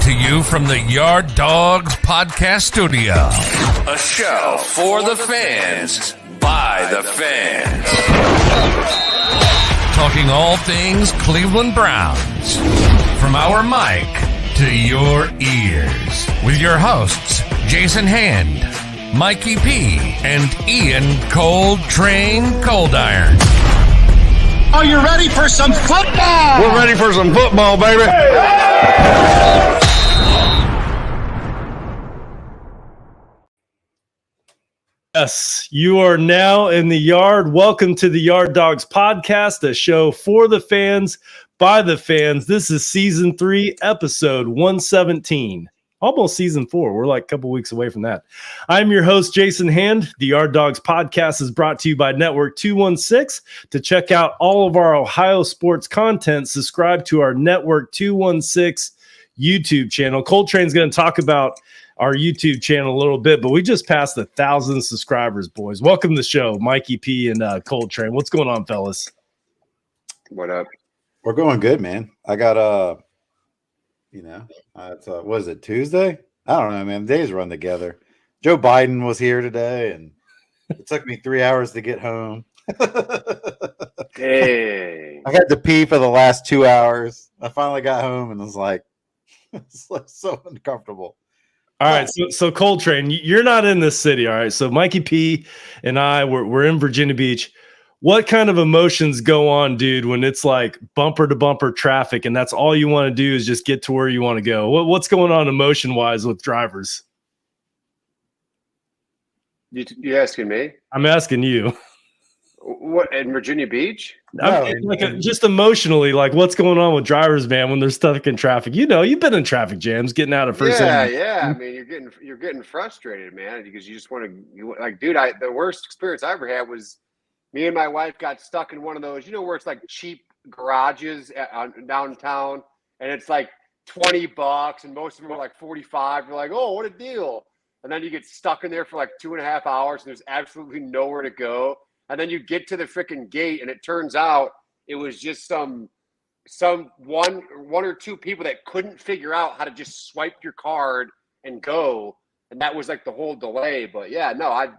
to you from the Yard Dawgs Podcast studio. A show for the fans, by the fans. Talking all things Cleveland Browns. From our mic to your ears. With your hosts, Jason Hand, Mikey P, and Ian Cold Train Coldiron. Are you ready for some football? We're ready for some football, baby. Yes, you are now in the yard. Welcome to the Yard Dawgs Podcast, a show for the fans, by the fans. This is season 3, episode 117. Almost season 4. We're like a couple weeks away from that. I'm your host, Jason Hand. The Yard Dawgs Podcast is brought to you by Network 216. To check out all of our Ohio sports content, subscribe to our Network 216 YouTube channel. Coltrane's going to talk about our YouTube channel a little bit, but we just passed 1,000 subscribers, boys. Welcome to the show, Mikey P and Coltrane. What's going on, fellas? What up? We're going good, man. I got it's what is it, Tuesday? I don't know, man. The days run together. Joe Biden was here today, and it took me 3 hours to get home. Hey, I had to pee for the last 2 hours. I finally got home and was like, it's like so uncomfortable. All right, so Coltrane, you're not in this city, all right? So Mikey P and I, we're in Virginia Beach. What kind of emotions go on, dude, when it's like bumper-to-bumper traffic and that's all you want to do is just get to where you want to go? What's going on emotion-wise with drivers? You asking me? I'm asking you. What, in Virginia Beach? No, Just emotionally, like what's going on with drivers, man, when they're stuck in traffic? You know, you've been in traffic jams, getting out of first. Yeah. I mean, you're getting frustrated, man, because you just want to, like, dude. The worst experience I ever had was me and my wife got stuck in one of those, where it's like cheap garages downtown, and it's like $20, and most of them are like 45. You're like, oh, what a deal! And then you get stuck in there for like 2.5 hours, and there's absolutely nowhere to go. And then you get to the freaking gate, and it turns out it was just some one or two people that couldn't figure out how to just swipe your card and go, and that was like the whole delay. But yeah, no,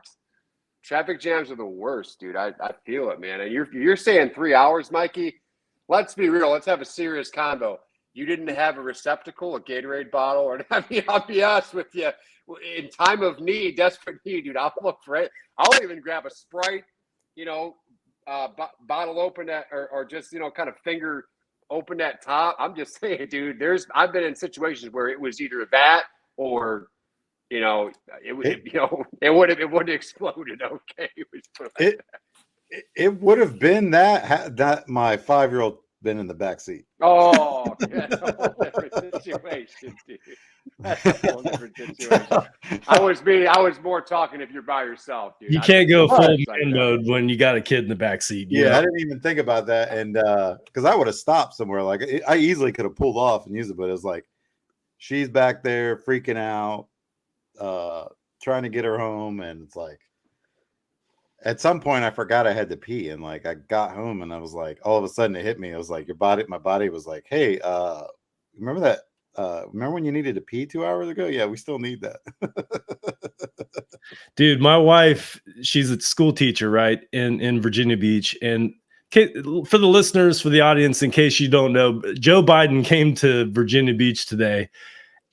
traffic jams are the worst, dude. I feel it, man. And you're saying 3 hours, Mikey? Let's be real. Let's have a serious convo. You didn't have a receptacle, a Gatorade bottle, or I'll be honest with you. In time of need, desperate need, dude, I'll look for it. I'll even grab a Sprite. Bottle open that, or just, kind of finger open that top. I'm just saying, dude, I've been in situations where it was either that or, it would have exploded. Okay. It would have been that my 5-year-old been in the back seat. Oh, yeah, that's a whole different situation, dude. That's a whole different situation. I was more talking if you're by yourself, dude. You can't go full man mode when you got a kid in the back seat. Yeah, I didn't even think about that, and because I would have stopped somewhere. Like I easily could have pulled off and used it, but it's like she's back there freaking out, trying to get her home, and it's like at some point I forgot I had to pee, and like I got home and I was like, all of a sudden it hit me. It was like my body was like, hey, remember that? Remember when you needed to pee 2 hours ago? Yeah, we still need that. Dude, my wife, she's a school teacher, right, in Virginia Beach. And for the listeners, for the audience, in case you don't know, Joe Biden came to Virginia Beach today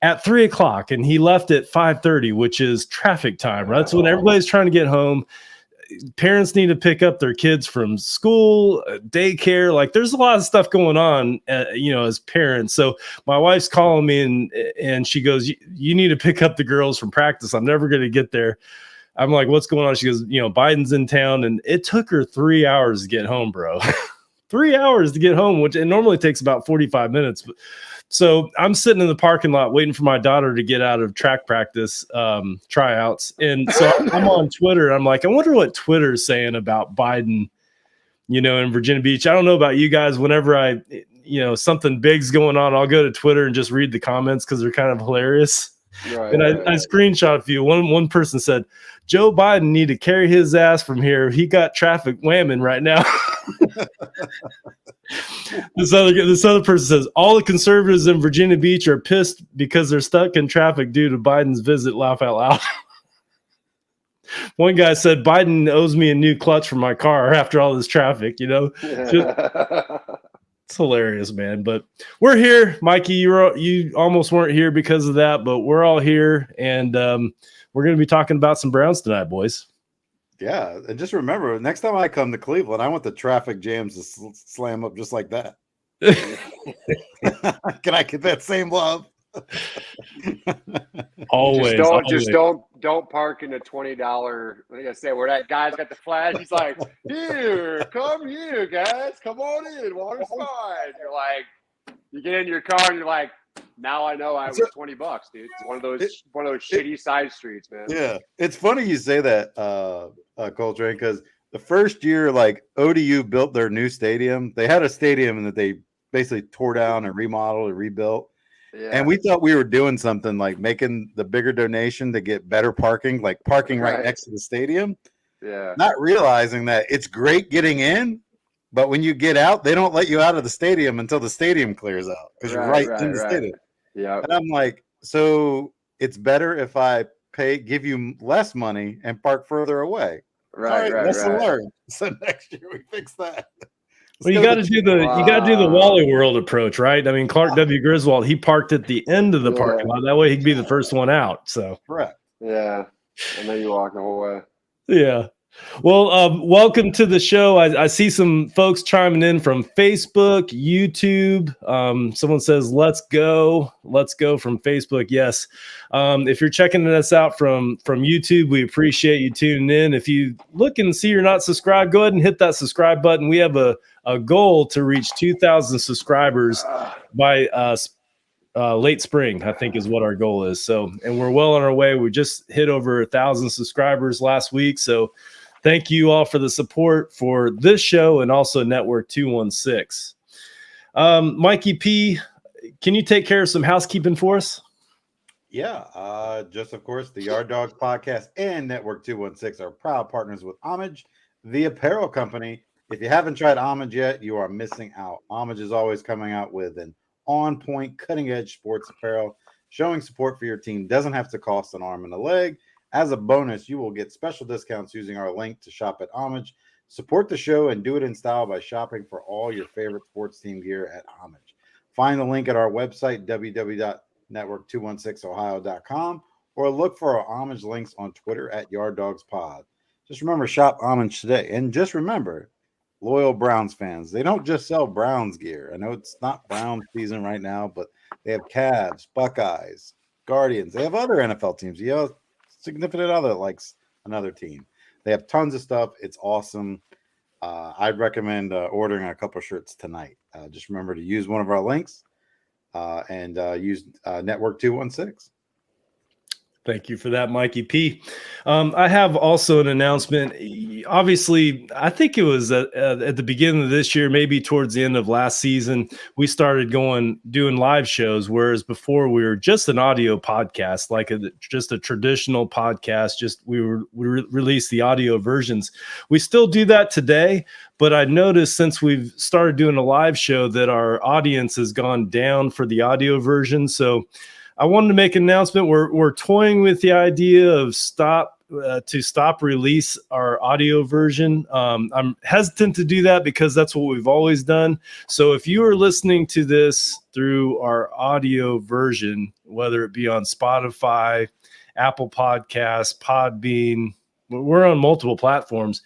at 3 o'clock, and he left at 5:30, which is traffic time, right? That's when everybody's trying to get home. Parents need to pick up their kids from school, daycare. Like there's a lot of stuff going on, as parents. So my wife's calling me and she goes, you need to pick up the girls from practice. I'm never going to get there. I'm like, what's going on? She goes, Biden's in town, and it took her 3 hours to get home, bro. 3 hours to get home, which it normally takes about 45 minutes. So I'm sitting in the parking lot waiting for my daughter to get out of track practice tryouts. And so I'm on Twitter. I'm like, I wonder what Twitter's saying about Biden, in Virginia Beach. I don't know about you guys. Whenever something big's going on, I'll go to Twitter and just read the comments because they're kind of hilarious. Right, and I screenshot a few. One person said, Joe Biden need to carry his ass from here. He got traffic whamming right now. This other person says all the conservatives in Virginia Beach are pissed because they're stuck in traffic due to Biden's visit. Laugh out loud. One guy said Biden owes me a new clutch for my car after all this traffic. It's hilarious, man. But we're here, Mikey. You almost weren't here because of that, but we're all here, and we're going to be talking about some Browns tonight, boys. Yeah, and just remember, next time I come to Cleveland, I want the traffic jams to slam up just like that. Can I get that same love? Always. Don't park in a $20. Like I said, where that guy's got the flash. He's like, come here, guys, come on in, water's fine. You're like, you get in your car and you're like, now I know I was $20, dude. It's one of those shitty side streets, man. Yeah, it's funny you say that, Coltrane, because the first year, like ODU built their new stadium, they had a stadium that they basically tore down and remodeled and rebuilt. Yeah. And we thought we were doing something like making the bigger donation to get better parking, like parking right next to the stadium. Yeah. Not realizing that it's great getting in, but when you get out, they don't let you out of the stadium until the stadium clears out because you're right in the stadium. Yeah. And I'm like, so it's better if I give you less money and park further away. Right. Lesson learned. So next year we fix that. Well, you got to do the Wally World approach, right? I mean, Clark W. Griswold, he parked at the end of the parking lot. That way he'd be the first one out. So correct. Yeah. And then you walk the whole way. Yeah. Well, welcome to the show. I see some folks chiming in from Facebook, YouTube. Someone says, let's go from Facebook. Yes. If you're checking us out from YouTube, we appreciate you tuning in. If you look and see you're not subscribed, go ahead and hit that subscribe button. We have a goal to reach 2,000 subscribers by late spring, I think is what our goal is. So, and we're well on our way. We just hit over 1,000 subscribers last week. So thank you all for the support for this show and also Network 216. Mikey P, can you take care of some housekeeping for us? Yeah, just of course, the Yard Dawgs Podcast and Network 216 are proud partners with Homage, the apparel company. If you haven't tried Homage yet, you are missing out. Homage is always coming out with an on-point, cutting-edge sports apparel. Showing support for your team doesn't have to cost an arm and a leg. As a bonus, you will get special discounts using our link to shop at Homage. Support the show and do it in style by shopping for all your favorite sports team gear at Homage. Find the link at our website, www.network216ohio.com, or look for our Homage links on Twitter at Yard Dawgs Pod. Just remember, shop Homage today. And just remember, loyal Browns fans, they don't just sell Browns gear. I know it's not Browns season right now, but they have Cavs, Buckeyes, Guardians. They have other NFL teams. You have significant other likes another team. They have tons of stuff. It's awesome. I'd recommend ordering a couple of shirts tonight. Just remember to use one of our links and use Network 216. Thank you for that, Mikey P. I have also an announcement. Obviously, I think it was at the beginning of this year, maybe towards the end of last season, we started doing live shows, whereas before we were just an audio podcast, like just a traditional podcast. We released the audio versions. We still do that today, but I noticed since we've started doing a live show that our audience has gone down for the audio version. So I wanted to make an announcement. We're toying with the idea of stop release our audio version. I'm hesitant to do that because that's what we've always done. So if you are listening to this through our audio version, whether it be on Spotify, Apple Podcasts, Podbean, we're on multiple platforms.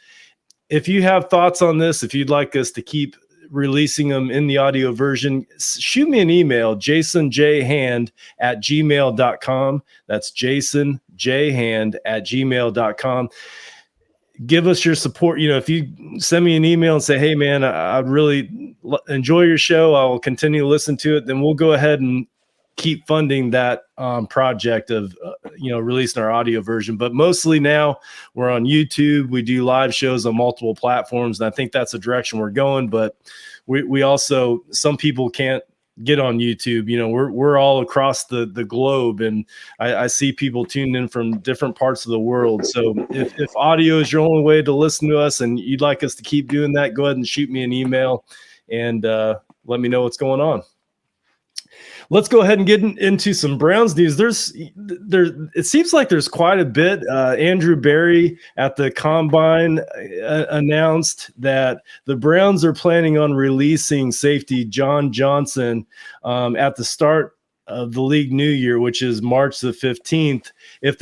If you have thoughts on this, if you'd like us to keep releasing them in the audio version, shoot me an email, jasonjhand@gmail.com. That's jasonjhand@gmail.com. Give us your support. If you send me an email and say, hey man, I really enjoy your show, I will continue to listen to it, then we'll go ahead and keep funding that project of releasing our audio version. But mostly now we're on YouTube. We do live shows on multiple platforms, and I think that's the direction we're going. But we also, some people can't get on YouTube. We're all across the globe, and I see people tuned in from different parts of the world. So if audio is your only way to listen to us and you'd like us to keep doing that, go ahead and shoot me an email, and let me know what's going on. Let's go ahead and get into some Browns news. It seems like there's quite a bit. Andrew Berry at the Combine announced that the Browns are planning on releasing safety John Johnson at the start of the league new year, which is March the 15th, if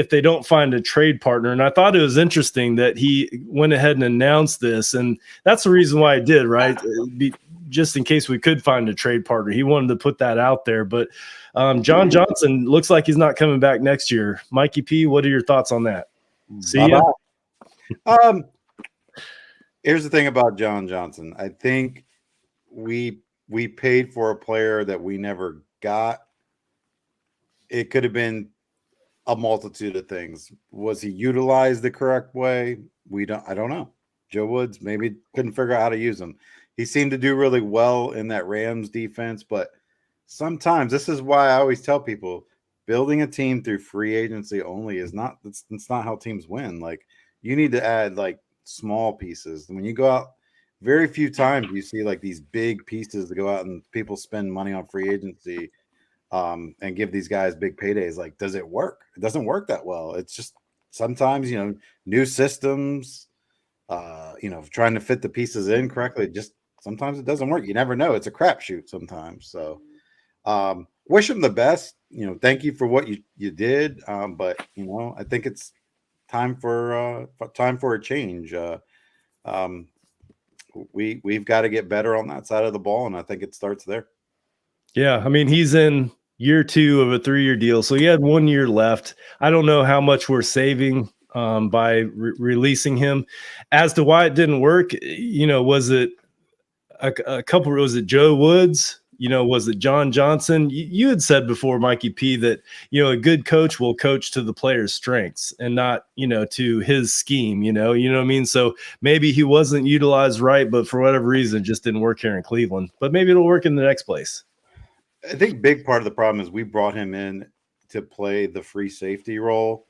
they don't find a trade partner. And I thought it was interesting that he went ahead and announced this, and that's the reason why I did, right? Just in case we could find a trade partner. He wanted to put that out there. But John Johnson looks like he's not coming back next year. Mikey P, what are your thoughts on that? See ya. Here's the thing about John Johnson. I think we paid for a player that we never got. It could have been a multitude of things. Was he utilized the correct way? I don't know. Joe Woods maybe couldn't figure out how to use him. He seemed to do really well in that Rams defense, but sometimes this is why I always tell people building a team through free agency only is not, it's not how teams win. Like, you need to add like small pieces. When you go out, very few times you see like these big pieces to go out and people spend money on free agency and give these guys big paydays. Like, does it work? It doesn't work that well. It's just sometimes, new systems, trying to fit the pieces in correctly. Just sometimes it doesn't work. You never know. It's a crapshoot sometimes. So wish him the best. Thank you for what you did. But I think it's time for a change. We've got to get better on that side of the ball, and I think it starts there. Yeah, I mean, he's in year 2 of a 3-year deal, so he had 1 year left. I don't know how much we're saving by releasing him. As to why it didn't work, was it a couple? Was it Joe Woods? Was it John Johnson? You had said before, Mikey P, that a good coach will coach to the player's strengths and not to his scheme. You know what I mean? So maybe he wasn't utilized right, but for whatever reason, it just didn't work here in Cleveland. But maybe it'll work in the next place. I think big part of the problem is we brought him in to play the free safety role,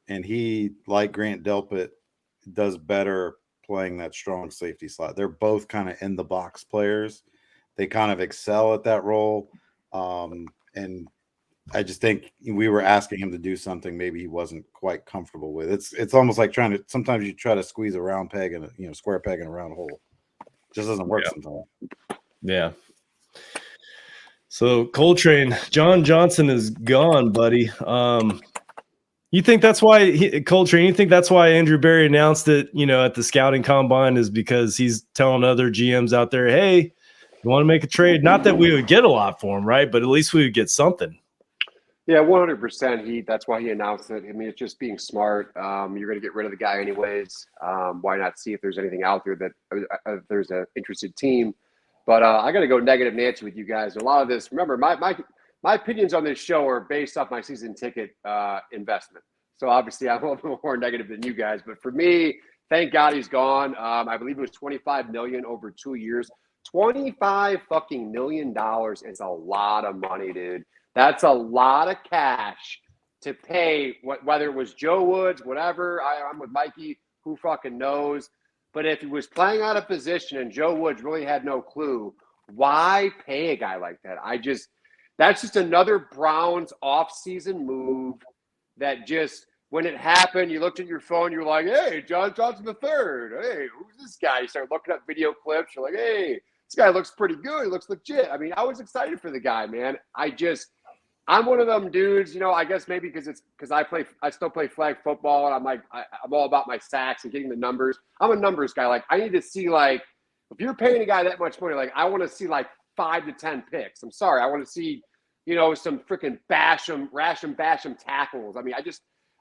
and he, like Grant Delpit, does better playing that strong safety slot. They're both kind of in the box players. They kind of excel at that role. And I just think we were asking him to do something maybe he wasn't quite comfortable with. It's almost like sometimes you try to squeeze a round peg in a square peg in a round hole. It just doesn't work sometimes. Yeah. So Coltrane, John Johnson is gone, buddy. You think that's why Coltrane? You think that's why Andrew Berry announced it? At the scouting combine, is because he's telling other GMs out there, "Hey, you want to make a trade?" Not that we would get a lot for him, right? But at least we would get something. Yeah, 100%. That's why he announced it. I mean, it's just being smart. You're going to get rid of the guy anyways. Why not see if there's anything out there that if there's an interested team? But I got to go negative Nancy with you guys. A lot of this, remember, my opinions on this show are based off my season ticket investment. So obviously I'm a little more negative than you guys. But for me, thank God he's gone. I believe it was $25 million over 2 years. $25 fucking million is a lot of money, dude. That's a lot of cash to pay. Whether it was Joe Woods, whatever. I'm with Mikey. Who fucking knows? But if he was playing out of position and Joe Woods really had no clue, why pay a guy like that? That's just another Browns offseason move that just, when it happened, you looked at your phone, you were like, "Hey, John Johnson III. Hey, who's this guy?" You start looking up video clips. You're like, "Hey, this guy looks pretty good. He looks legit." I mean, I was excited for the guy, man. I'm one of them dudes, I guess maybe because I still play flag football, and I'm all about my sacks and getting the numbers. I'm a numbers guy. Like, I need to see, like, if you're paying a guy that much money, like, I want to see like 5 to 10 picks. I'm sorry. I want to see, some freaking rash 'em, bash 'em tackles. I mean,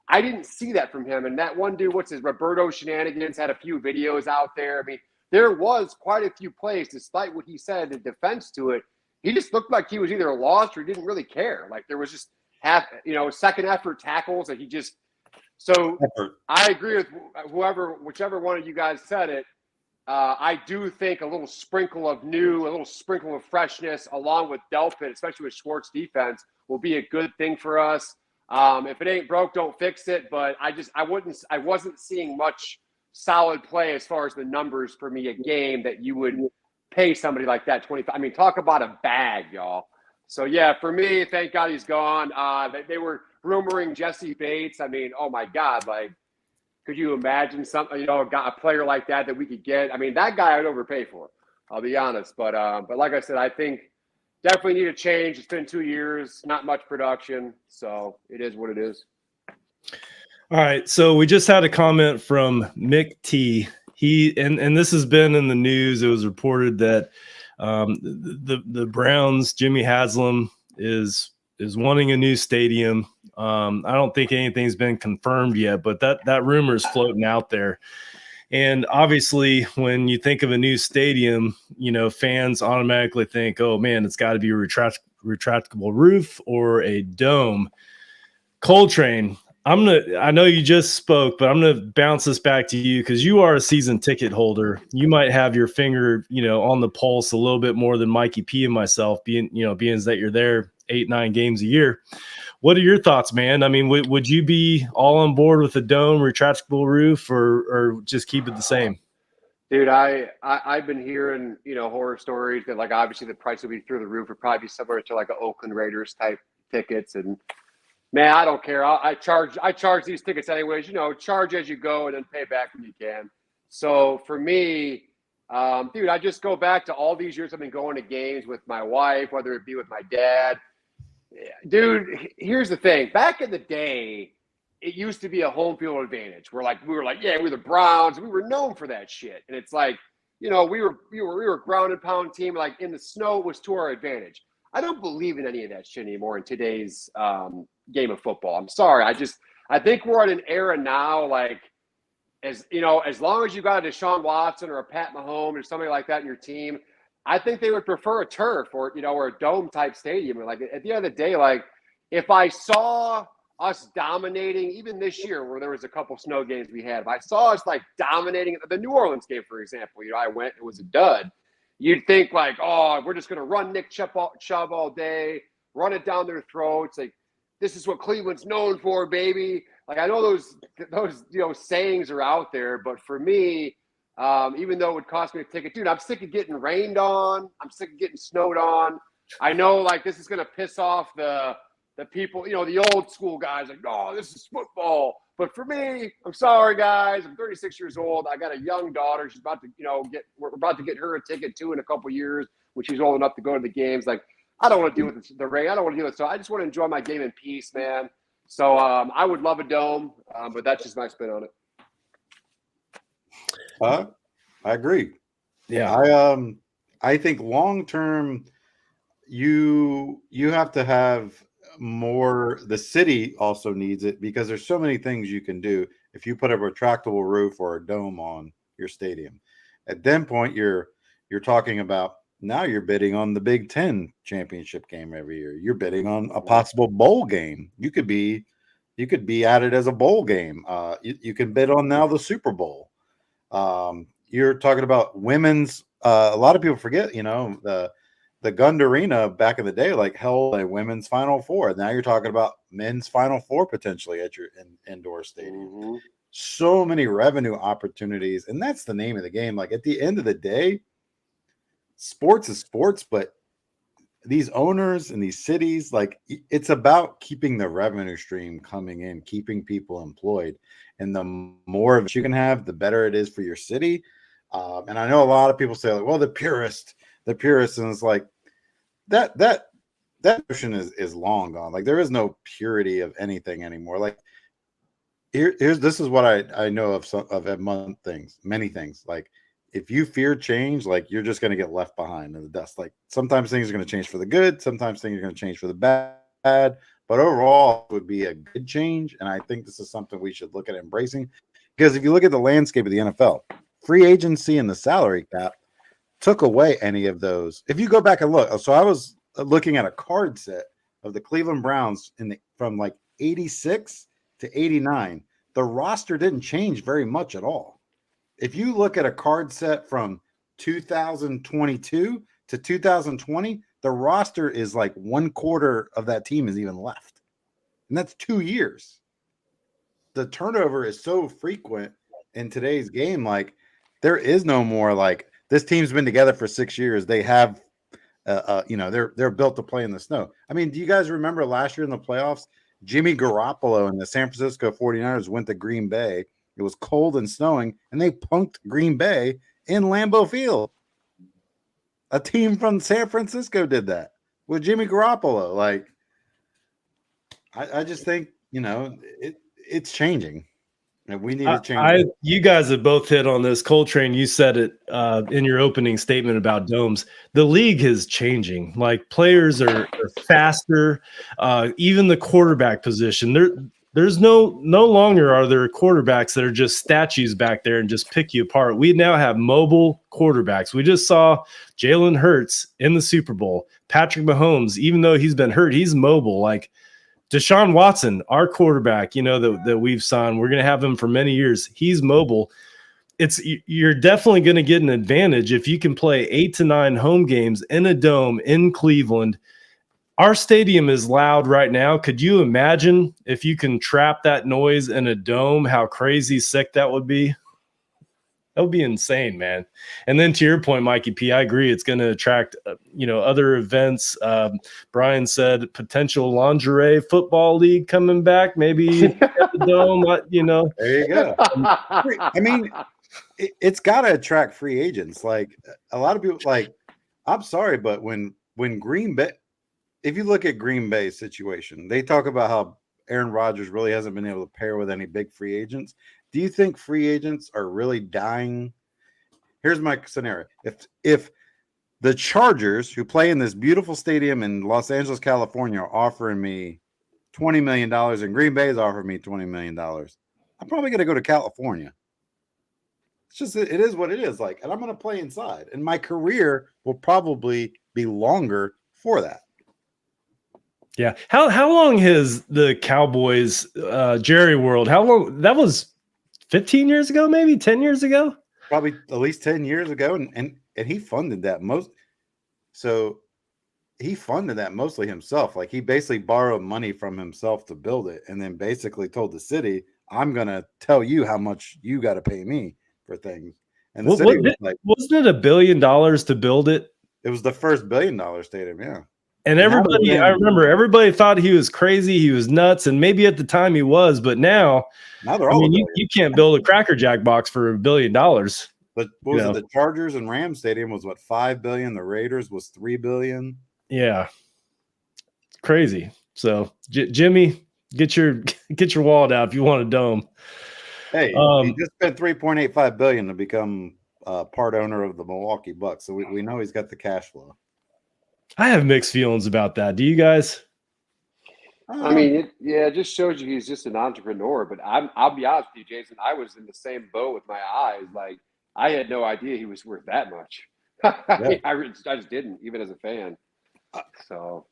I didn't see that from him. And that one dude, Roberto Shenanigans, had a few videos out there. I mean, there was quite a few plays, despite what he said in defense to it. He just looked like he was either lost or didn't really care. Like, there was just second effort tackles that he just. So I agree with whichever one of you guys said it. I do think a little sprinkle of freshness along with Delpit, especially with Schwartz defense, will be a good thing for us. If it ain't broke, don't fix it. But I wasn't seeing much solid play as far as the numbers for me a game that you would pay somebody like that 25. I mean, talk about a bag, y'all. So yeah, for me, thank God he's gone. They were rumoring Jesse Bates. I mean, oh my God, like, could you imagine something, a player like that we could get? I mean, that guy I'd overpay for. I'll be honest, but like I said, I think definitely need a change. It's been 2 years, not much production, so it is what it is. All right, so we just had a comment from Mick T. He and this has been in the news. It was reported that the Browns, Jimmy Haslam is wanting a new stadium. I don't think anything's been confirmed yet, but that rumor is floating out there. And obviously, when you think of a new stadium, fans automatically think, "Oh man, it's got to be a retractable roof or a dome." Coltrane, I know you just spoke, but I'm gonna bounce this back to you because you are a season ticket holder. You might have your finger, on the pulse a little bit more than Mikey P and myself, being that you're there 8-9 games a year. What are your thoughts, man? I mean, would you be all on board with a dome, retractable roof, or just keep it the same? Dude, I've been hearing, horror stories that, like, obviously the price will be through the roof. It'd probably be similar to like an Oakland Raiders type tickets. And man, I don't care. I charge these tickets anyways. Charge as you go and then pay back when you can. So for me, dude, I just go back to all these years I've been going to games with my wife, whether it be with my dad. Dude, here's the thing. Back in the day, it used to be a home field advantage. We were like, yeah, we're the Browns. We were known for that shit. And it's like, we were a ground and pound team. Like, in the snow, it was to our advantage. I don't believe in any of that shit anymore in today's game of football. I'm sorry. I think we're at an era now, like, as long as you got a Deshaun Watson or a Pat Mahomes or somebody like that in your team, I think they would prefer a turf or a dome type stadium. Like, at the end of the day, like, if I saw us dominating, even this year where there was a couple snow games we had, if I saw us like dominating the New Orleans game, for example, I went, it was a dud. You'd think like, oh, we're just going to run Nick Chubb all day, run it down their throats. Like, this is what Cleveland's known for, baby. Like, I know those sayings are out there, but for me, even though it would cost me a ticket, dude, I'm sick of getting rained on. I'm sick of getting snowed on. I know, like, this is going to piss off the people, the old school guys, like, oh, this is football. But for me, I'm sorry, guys. I'm 36 years old. I got a young daughter. She's about to, we're about to get her a ticket too in a couple years when she's old enough to go to the games. Like, I don't want to deal with the rain. I don't want to deal with it. So I just want to enjoy my game in peace, man. So I would love a dome, but that's just my spin on it. I agree. Yeah. I think long term, you have to have more. The city also needs it because there's so many things you can do if you put a retractable roof or a dome on your stadium. At that point, you're talking about, now you're bidding on the Big Ten championship game every year. You're bidding on a possible bowl game. You could be added as a bowl game. You can bid on now the Super Bowl. You're talking about women's. A lot of people forget, the Gund Arena back in the day, like, held a women's Final Four. Now you're talking about men's Final Four potentially at your indoor stadium. Mm-hmm. So many revenue opportunities, and that's the name of the game. Like, at the end of the day, sports is sports, but these owners in these cities, like, it's about keeping the revenue stream coming in, keeping people employed. And the more of it you can have, the better it is for your city. And I know a lot of people say, like, well, the purist, and it's like that notion is long gone. Like, there is no purity of anything anymore. Like, this is what I know of many things. Like, if you fear change, like, you're just going to get left behind in the dust. Like, sometimes things are going to change for the good. Sometimes things are going to change for the bad. But overall, it would be a good change. And I think this is something we should look at embracing. Because if you look at the landscape of the NFL, free agency and the salary cap took away any of those. If you go back and look, so I was looking at a card set of the Cleveland Browns from like 86 to 89. The roster didn't change very much at all. If you look at a card set from 2022 to 2020, the roster is like 1/4 of that team is even left. And that's 2 years. The turnover is so frequent in today's game. Like, there is no more like this team's been together for 6 years. They have, they're built to play in the snow. I mean, do you guys remember last year in the playoffs? Jimmy Garoppolo and the San Francisco 49ers went to Green Bay. It was cold and snowing, and they punked Green Bay in Lambeau Field. A team from San Francisco did that with Jimmy Garoppolo. Like, I just think, it's changing. And we need to change. You guys have both hit on this. Coltrane, you said it in your opening statement about domes. The league is changing. Like, players are faster. Even the quarterback position. There's no longer are there quarterbacks that are just statues back there and just pick you apart. We now have mobile quarterbacks. We just saw Jalen Hurts in the Super Bowl. Patrick Mahomes, even though he's been hurt, he's mobile. Like, Deshaun Watson, our quarterback, that we've signed, we're going to have him for many years. He's mobile. You're definitely going to get an advantage if you can play 8 to 9 home games in a dome in Cleveland. Our stadium is loud right now. Could you imagine if you can trap that noise in a dome, how crazy sick that would be? That would be insane, man. And then to your point, Mikey P, I agree. It's going to attract, other events. Brian said potential lingerie football league coming back, maybe at the dome. There you go. I mean, it's got to attract free agents. Like, a lot of people, like, I'm sorry, but when Green Bay, if you look at Green Bay's situation, they talk about how Aaron Rodgers really hasn't been able to pair with any big free agents. Do you think free agents are really dying? Here's my scenario. If the Chargers, who play in this beautiful stadium in Los Angeles, California, are offering me $20 million and Green Bay is offering me $20 million, I'm probably going to go to California. It's just, it is what it is. Like, and I'm going to play inside. And my career will probably be longer for that. Yeah. How long has the Cowboys, Jerry World, how long? That was 15 years ago, maybe 10 years ago? Probably at least 10 years ago. And he funded that he funded that mostly himself. Like, he basically borrowed money from himself to build it and then basically told the city, I'm going to tell you how much you got to pay me for things. And the city was like, wasn't it $1 billion to build it? It was the first $1 billion stadium. Yeah. And I remember everybody thought he was crazy. He was nuts. And maybe at the time he was, but now they're all you can't build a Cracker Jack box for $1 billion. But what was it? The Chargers and Rams stadium was what, $5 billion. The Raiders was $3 billion. Yeah. It's crazy. So Jimmy, get your wallet out if you want a dome. Hey, he just spent $3.85 billion to become part owner of the Milwaukee Bucks. So we know he's got the cash flow. I have mixed feelings about that. Do you guys? I mean, it just shows you he's just an entrepreneur. But I'll be honest with you, Jason. I was in the same boat with my eyes. Like, I had no idea he was worth that much. I just didn't, even as a fan. So,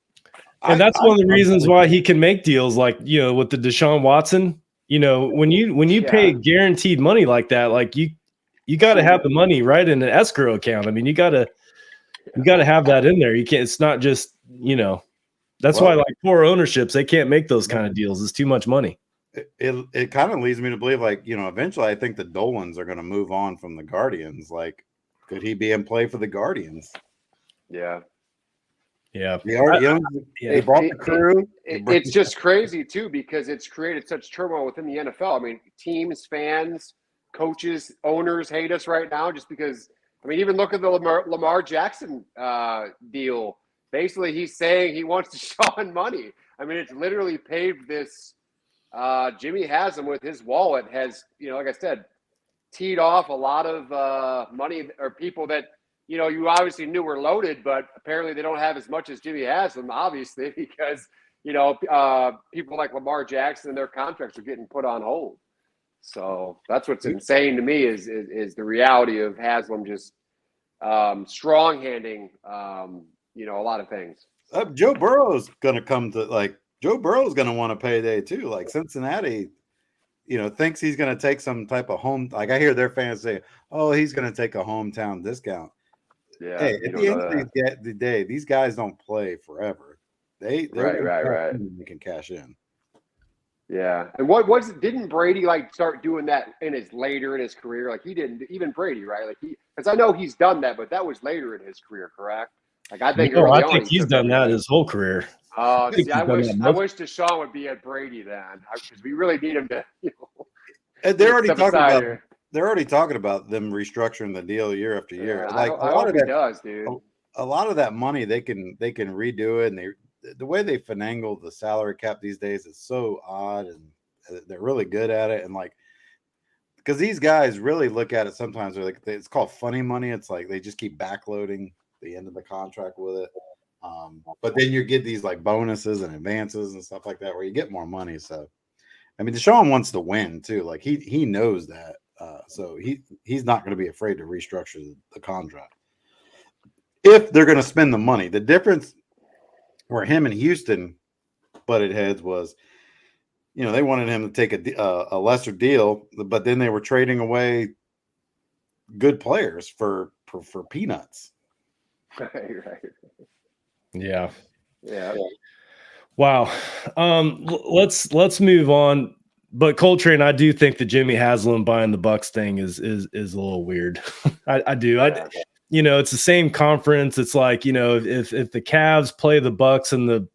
and that's one of the reasons why he can make deals like, with the Deshaun Watson. When you pay guaranteed money like that, like you got to have the money right in an escrow account. I mean, you got to have that in there. You can't. It's not just That's why, like, poor ownerships, they can't make those kind of deals. It's too much money. It kind of leads me to believe, like, eventually I think the Dolans are going to move on from the Guardians. Like, could he be in play for the Guardians? Yeah. Yeah. They bought the crew. It's just crazy, too, because it's created such turmoil within the NFL. I mean, teams, fans, coaches, owners hate us right now just because, even look at the Lamar Jackson deal. Basically, he's saying he wants Deshaun money. It's literally paved this. Jimmy has him with his wallet, has, like I said, teed off a lot of money or people that, you obviously knew were loaded, but apparently they don't have as much as Jimmy has them, obviously, because, people like Lamar Jackson and their contracts are getting put on hold. So that's what's insane to me is the reality of Haslam just strong-handing, a lot of things. Joe Burrow's going to come to, Joe Burrow's going to want a payday too. Like, Cincinnati, thinks he's going to take some type of home. Like, I hear their fans say, "Oh, he's going to take a hometown discount." Yeah. Hey, at the end of the day, these guys don't play forever. They're right. They can cash in. Yeah. And what was it? Didn't Brady like start doing that later in his career? Like he didn't even Brady, right? Like because I know he's done that, but that was later in his career, correct? Like I think No, early I on think he's done that his whole career. Oh, see, I wish most- Deshaun would be at Brady then, because we really need him to. And they're already talking about. Here. They're already talking about them restructuring the deal year after year. Yeah, like I hope he does, dude. A lot of that money they can redo it, and the way they finagle the salary cap these days is so odd, and they're really good at it. And like, because these guys really look at it sometimes, they're like, it's called funny money. It's like they just keep backloading the end of the contract with it. But then you get these like bonuses and advances and stuff like that where you get more money. So, I mean, Deshaun wants to win too. Like he knows that. So he's not going to be afraid to restructure the contract if they're going to spend the money. The difference where him and Houston butted heads was, they wanted him to take a lesser deal, but then they were trading away good players for peanuts. Right. Yeah. Wow. Let's move on. But Coltrane, I do think the Jimmy Haslam buying the Bucks thing is a little weird. I do. Yeah. It's the same conference. It's like, if the Cavs play the Bucks in the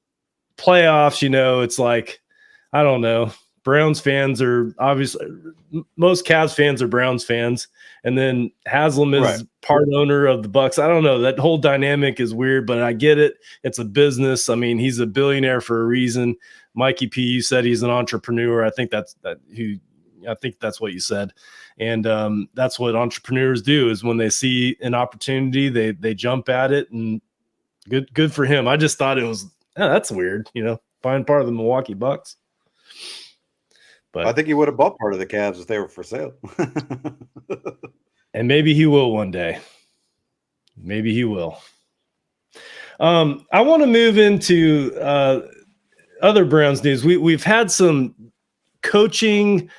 playoffs, it's like, I don't know. Browns fans are obviously, most Cavs fans are Browns fans, and then Haslam is part owner of the Bucks. I don't know. That whole dynamic is weird, but I get it. It's a business. I mean, he's a billionaire for a reason. Mikey P, you said he's an entrepreneur. I think that's what you said, and that's what entrepreneurs do. Is when they see an opportunity, they jump at it, and good for him. I just thought it was that's weird. Buying part of the Milwaukee Bucks. But I think he would have bought part of the Cavs if they were for sale. And maybe he will one day. Maybe he will. I want to move into other Browns news. We've had some coaching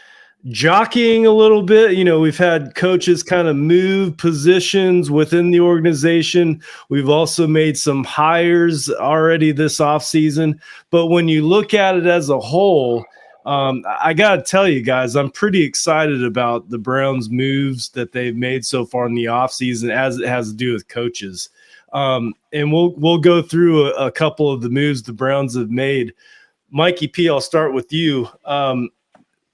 jockeying a little bit. We've had coaches kind of move positions within the organization. We've also made some hires already this offseason. But when you look at it as a whole, I got to tell you guys, I'm pretty excited about the Browns' moves that they've made so far in the offseason as it has to do with coaches. And we'll go through a couple of the moves the Browns have made. Mikey P, I'll start with you.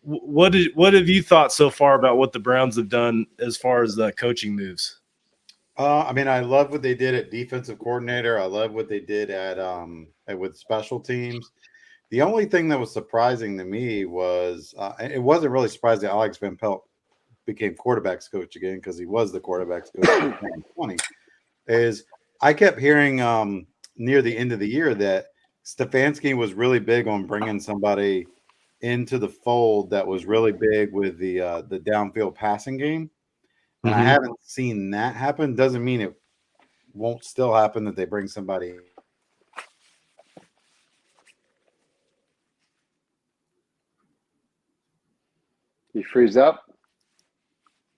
What have you thought so far about what the Browns have done as far as coaching moves? I mean, I love what they did at defensive coordinator. I love what they did with special teams. The only thing that was surprising to me was it wasn't really surprising that Alex Van Pelt became quarterbacks coach again, because he was the quarterbacks coach in 2020. Is I kept hearing near the end of the year that Stefanski was really big on bringing somebody into the fold that was really big with the downfield passing game. And I haven't seen that happen. Doesn't mean it won't still happen that they bring somebody. You freeze up?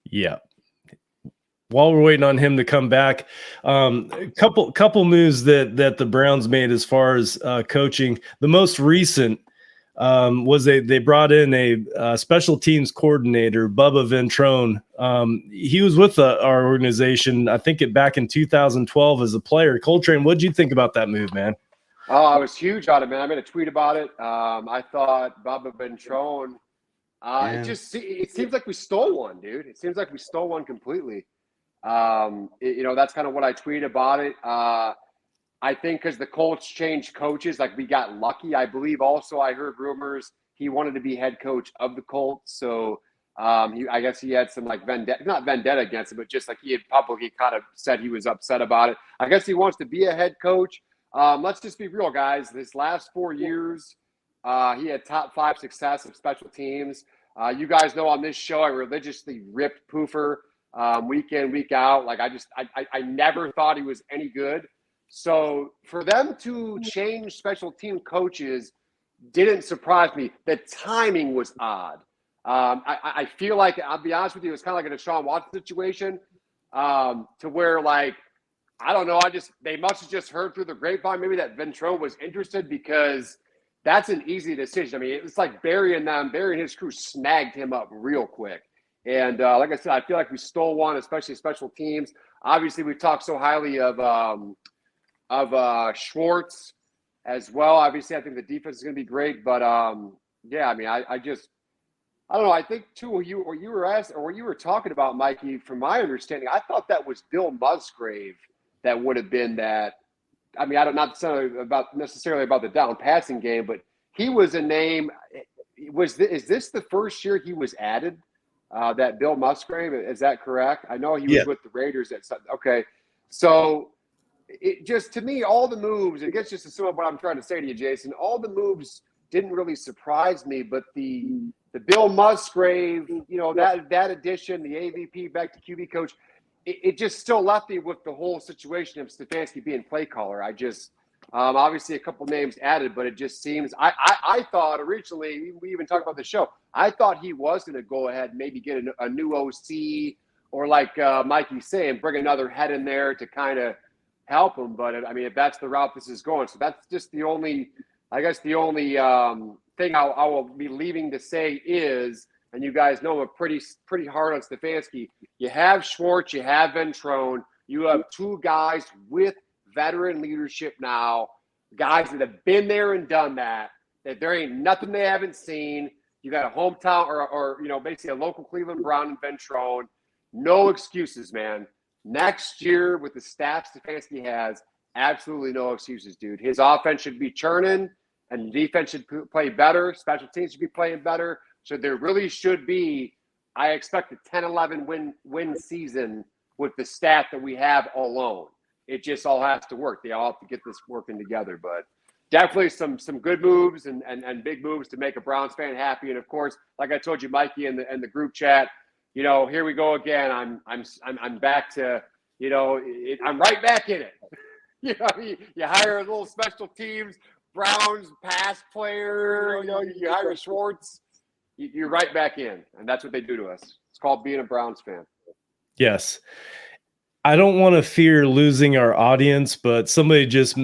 Yeah. While we're waiting on him to come back, couple moves that the Browns made as far as coaching. The most recent was they brought in a special teams coordinator, Bubba Ventrone. He was with our organization, I think, back in 2012 as a player. Coltrane, what did you think about that move, man? Oh, I was huge on it, man. I made a tweet about it. I thought Bubba Ventrone. It seems like we stole one, dude. It seems like we stole one completely. That's kind of what I tweeted about it. I think because the Colts changed coaches, like we got lucky. I believe also I heard rumors he wanted to be head coach of the Colts. So I guess he had some like not vendetta against it, but just like he had publicly kind of said he was upset about it. I guess he wants to be a head coach. Let's just be real, guys. This last 4 years, he had top 5 success of special teams. You guys know on this show, I religiously ripped Poofer week in, week out. Like I never thought he was any good. So for them to change special team coaches didn't surprise me. The timing was odd. I feel like, I'll be honest with you, it was kind of like a Deshaun Watson situation to where, like, I don't know. They must have just heard through the grapevine maybe that Ventrone was interested, because that's an easy decision. I mean, it's like Barry and his crew snagged him up real quick. And like I said, I feel like we stole one, especially special teams. Obviously, we talked so highly of Schwartz as well. Obviously, I think the defense is going to be great. But yeah, I mean, I don't know. I think too, what you were talking about, Mikey. From my understanding, I thought that was Bill Musgrave that would have been that. I mean, I don't not necessarily about the down passing game, but he was a name. Is this the first year he was added? That Bill Musgrave, is that correct? I know he was with the Raiders at some. Okay, so it just, to me, all the moves. It gets just to sum up what I'm trying to say to you, Jason. All the moves didn't really surprise me, but the Bill Musgrave, that addition, the AVP back to QB coach, it just still left me with the whole situation of Stefanski being play caller. I just obviously a couple names added, but it just seems I thought originally, we even talked about the show, I thought he was going to go ahead and maybe get a new OC, or like Mikey's saying, bring another head in there to kind of help him. But I mean, if that's the route this is going, so that's just the only thing I will be leaving to say is, and you guys know I'm pretty hard on Stefanski. You have Schwartz, you have Ventrone, you have two guys with veteran leadership now, guys that have been there and done that there ain't nothing they haven't seen. You got a hometown or basically a local Cleveland Brown and Ventrone. No excuses, man. Next year with the staff Stefanski has, absolutely no excuses, dude. His offense should be churning and defense should play better. Special teams should be playing better. So there really should be, I expect, a 10-11 win season with the staff that we have alone. It just all has to work. They all have to get this working together. But definitely some good moves and big moves to make a Browns fan happy. And of course, like I told you, Mikey, in the group chat, here we go again. I'm back to, I'm right back in it. You hire a little special teams, Browns pass player, you hire Schwartz, you're right back in. And that's what they do to us. It's called being a Browns fan. Yes. I don't want to fear losing our audience, but somebody just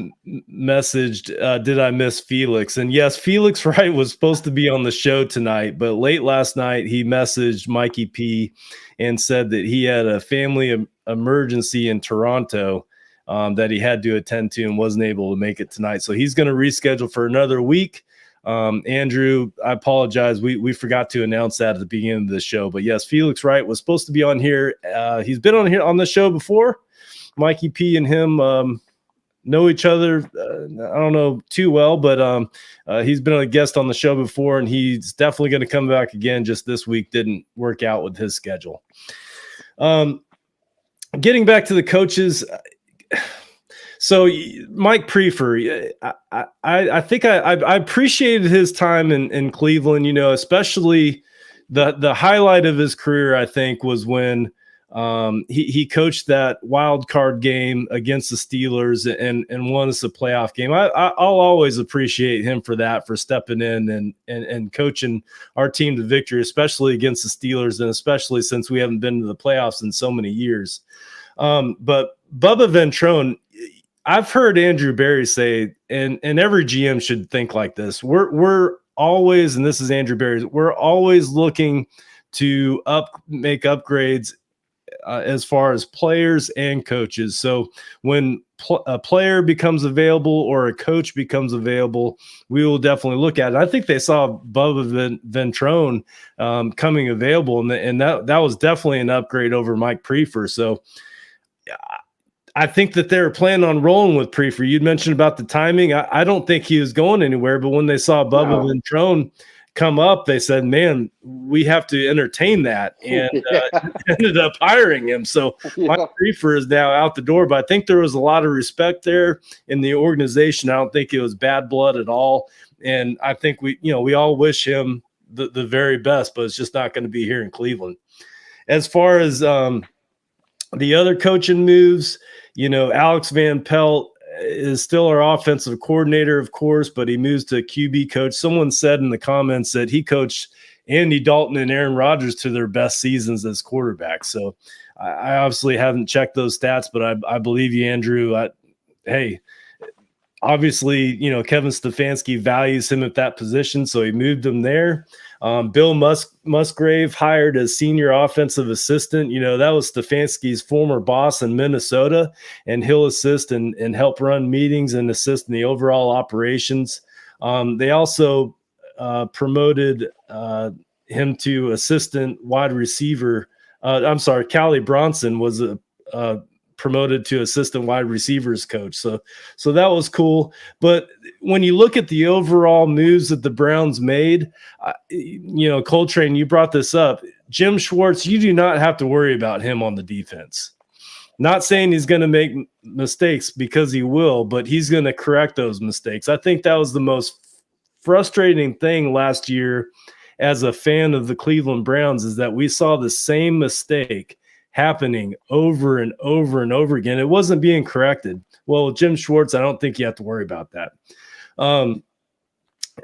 messaged, did I miss Felix? And yes, Felix Wright was supposed to be on the show tonight, but late last night he messaged Mikey P and said that he had a family emergency in Toronto that he had to attend to and wasn't able to make it tonight. So he's going to reschedule for another week. Andrew, I apologize. We forgot to announce that at the beginning of the show, but yes, Felix Wright was supposed to be on here. He's been on the show before. Mikey P and him know each other. I don't know too well, but he's been a guest on the show before, and he's definitely going to come back again. Just this week didn't work out with his schedule. Getting back to the coaches. So Mike Prefer, I think I appreciated his time in Cleveland, especially the highlight of his career, I think, was when he coached that wild card game against the Steelers and won us a playoff game. I'll always appreciate him for that, for stepping in and coaching our team to victory, especially against the Steelers, and especially since we haven't been to the playoffs in so many years. But Bubba Ventrone, I've heard Andrew Berry say, and every GM should think like this. We're always, and this is Andrew Berry, we're always looking to make upgrades as far as players and coaches. So when a player becomes available or a coach becomes available, we will definitely look at it. I think they saw Bubba Ventrone coming available, and that was definitely an upgrade over Mike Prefer. So I think that they're planning on rolling with Prefer. You'd mentioned about the timing. I don't think he was going anywhere, but when they saw Bubba Ventrone come up, they said, man, we have to entertain that, and ended up hiring him. So Mike Prefer is now out the door, but I think there was a lot of respect there in the organization. I don't think it was bad blood at all. And I think we all wish him the very best, but it's just not going to be here in Cleveland. As far as the other coaching moves, Alex Van Pelt is still our offensive coordinator, of course, but he moves to QB coach. Someone said in the comments that he coached Andy Dalton and Aaron Rodgers to their best seasons as quarterbacks. So I obviously haven't checked those stats, but I believe you, Andrew. Hey, Obviously, Kevin Stefanski values him at that position, so he moved him there. Bill Musgrave hired as senior offensive assistant. That was Stefanski's former boss in Minnesota, and he'll assist and help run meetings and assist in the overall operations. They also promoted him to assistant wide receiver. Callie Bronson was promoted to assistant wide receivers coach. So that was cool. But when you look at the overall moves that the Browns made, Coltrane, you brought this up. Jim Schwartz, you do not have to worry about him on the defense. Not saying he's going to make mistakes, because he will, but he's going to correct those mistakes. I think that was the most frustrating thing last year as a fan of the Cleveland Browns, is that we saw the same mistake happening over and over and over again. It wasn't being corrected. Well, Jim Schwartz, I don't think you have to worry about that.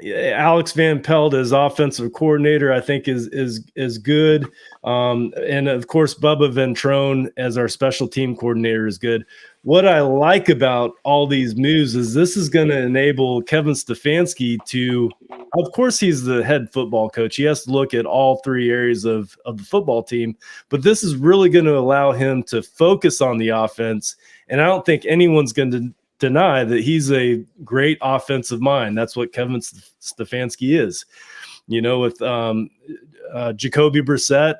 Alex Van Pelt as offensive coordinator, I think is good. And of course, Bubba Ventrone as our special team coordinator is good. What I like about all these moves is this is going to enable Kevin Stefanski to, of course, he's the head football coach. He has to look at all three areas of the football team, but this is really going to allow him to focus on the offense. And I don't think anyone's going to deny that he's a great offensive mind. That's what Kevin Stefanski is. With Jacoby Brissett,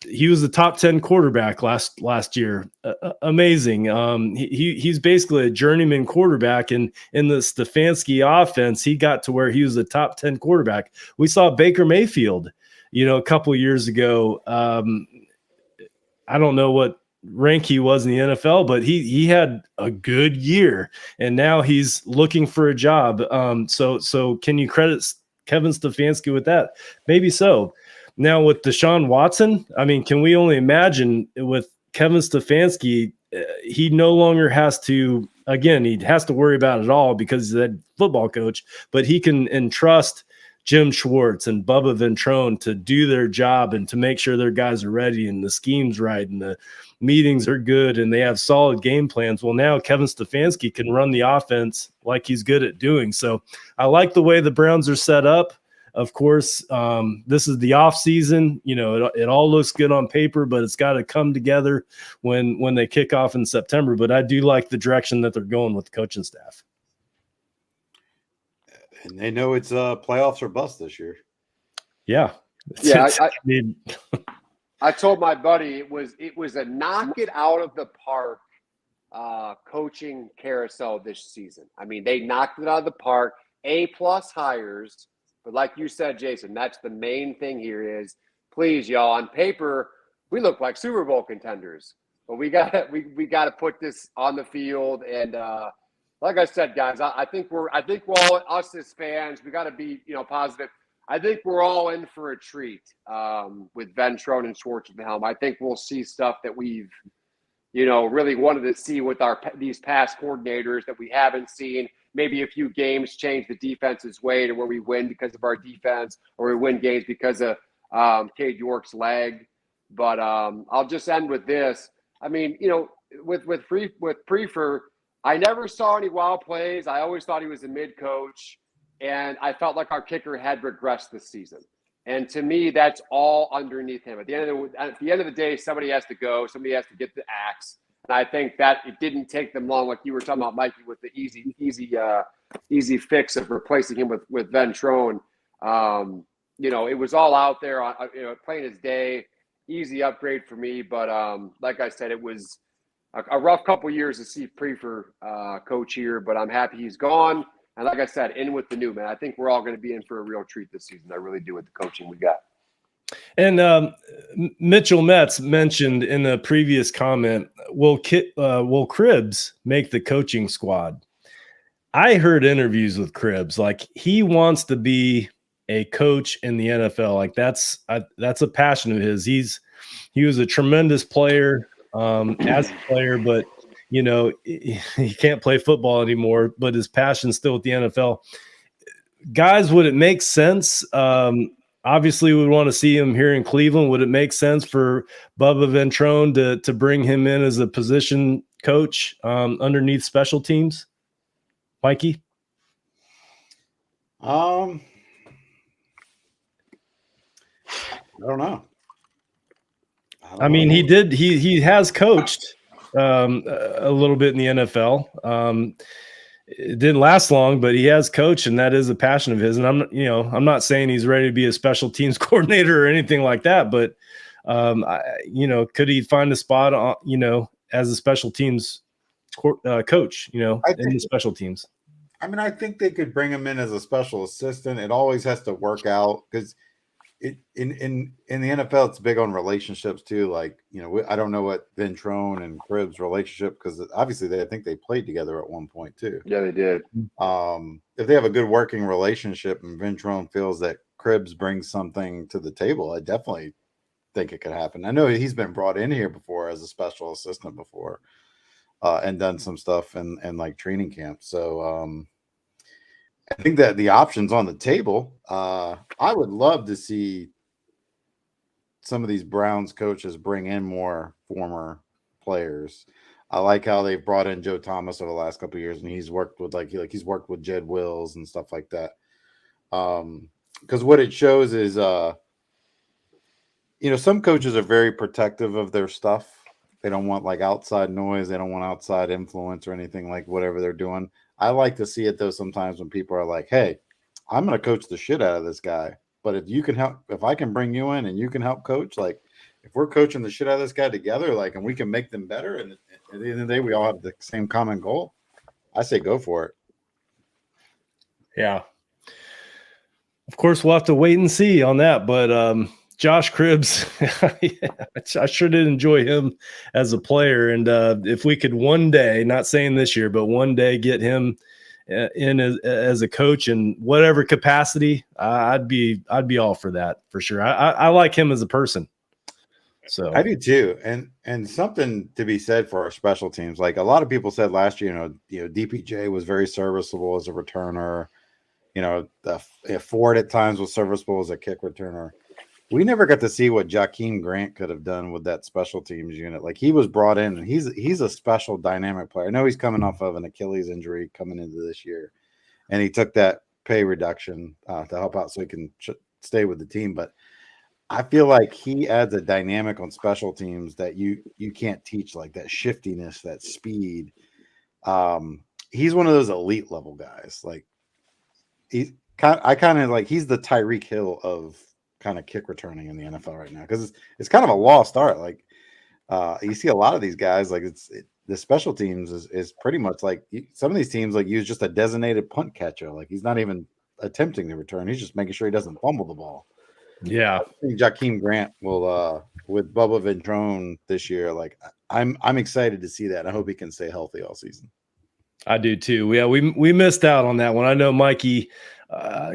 he was the top 10 quarterback last year. Amazing. He's basically a journeyman quarterback, and in the Stefanski offense, he got to where he was a top 10 quarterback. We saw Baker Mayfield, a couple of years ago. I don't know what rank he was in the NFL, but he had a good year, and now he's looking for a job. So can you credit Kevin Stefanski with that? Maybe so. Now with Deshaun Watson, can we only imagine with Kevin Stefanski, he no longer has to, he has to worry about it all because he's a football coach, but he can entrust Jim Schwartz and Bubba Ventrone to do their job and to make sure their guys are ready and the scheme's right and the meetings are good and they have solid game plans. Well, now Kevin Stefanski can run the offense like he's good at doing. So I like the way the Browns are set up. Of course, this is the offseason. It all looks good on paper, but it's got to come together when they kick off in September. But I do like the direction that they're going with the coaching staff. And they know it's playoffs or bust this year. Yeah. I told my buddy it was a knock it out of the park coaching carousel this season. They knocked it out of the park. A+ hires. But like you said, Jason, that's the main thing here is, please, y'all, on paper, we look like Super Bowl contenders. But we gotta put this on the field. And like I said, guys, I think we're all, us as fans, we got to be positive. I think we're all in for a treat with Ventrone and Schwartz at the helm. I think we'll see stuff that we've really wanted to see with these past coordinators that we haven't seen. Maybe a few games change the defense's way to where we win because of our defense, or we win games because of Cade York's leg. But I'll just end with this. With Prefer, I never saw any wild plays. I always thought he was a mid coach, and I felt like our kicker had regressed this season. And to me, that's all underneath him. At the end of the day, somebody has to go. Somebody has to get the axe. And I think that it didn't take them long, like you were talking about, Mikey, with the easy fix of replacing him with Ventrone. It was all out there on plain as day. Easy upgrade for me, but like I said, it was a rough couple years to see Prefer coach here. But I'm happy he's gone. And like I said, in with the new man. I think we're all going to be in for a real treat this season. I really do with the coaching we got. And Mitchell Metz mentioned in a previous comment, will Cribbs make the coaching squad? I heard interviews with Cribbs, like he wants to be a coach in the NFL. Like that's a passion of his. He was a tremendous player as a player, but he can't play football anymore, but his passion's still with the NFL. Guys, would it make sense? Obviously, we would want to see him here in Cleveland. Would it make sense for Bubba Ventrone to bring him in as a position coach underneath special teams? Mikey? I don't know. I mean, he has coached a little bit in the NFL. It didn't last long, but he has coached, and that is a passion of his. And I'm not saying he's ready to be a special teams coordinator or anything like that, but could he find a spot on, as a special teams coach, in the special teams? I mean, I think they could bring him in as a special assistant. It always has to work out because in the NFL, it's big on relationships too. Like, I don't know what Ventrone and Cribbs' relationship, because obviously I think they played together at one point too. Yeah, they did. If they have a good working relationship and Ventrone feels that Cribbs brings something to the table, I definitely think it could happen. I know he's been brought in here before as a special assistant before, and done some stuff in like training camp. So I think that the options on the table. I would love to see some of these Browns coaches bring in more former players. I like how they've brought in Joe Thomas over the last couple of years, and he's worked with he's worked with Jed Wills and stuff like that. Because what it shows is, some coaches are very protective of their stuff. They don't want like outside noise. They don't want outside influence or anything like whatever they're doing. I like to see it though sometimes when people are like, hey, I'm going to coach the shit out of this guy. But if you can help, if I can bring you in and you can help coach, like if we're coaching the shit out of this guy together, like, and we can make them better. And at the end of the day, we all have the same common goal. I say go for it. Yeah. Of course, we'll have to wait and see on that. But Josh Cribbs, I sure did enjoy him as a player. And if we could one day, not saying this year, but one day get him in as a coach in whatever capacity, I'd be all for that for sure. I like him as a person. So I do too. And something to be said for our special teams. Like a lot of people said last year, DPJ was very serviceable as a returner. Ford at times was serviceable as a kick returner. We never got to see what Jakeem Grant could have done with that special teams unit. Like he was brought in, and he's a special dynamic player. I know he's coming off of an Achilles injury coming into this year, and he took that pay reduction to help out so he can stay with the team. But I feel like he adds a dynamic on special teams that you can't teach, like that shiftiness, that speed. He's one of those elite level guys. Like he's the Tyreek Hill of kind of kick returning in the NFL right now, because it's kind of a lost art. Like you see a lot of these guys, like the special teams is pretty much like some of these teams like use just a designated punt catcher. Like he's not even attempting to return. He's just making sure he doesn't fumble the ball. Yeah. I think Jakeem Grant will with Bubba Ventrone this year. Like I'm excited to see that. I hope he can stay healthy all season. I do too. Yeah, we missed out on that one. I know Mikey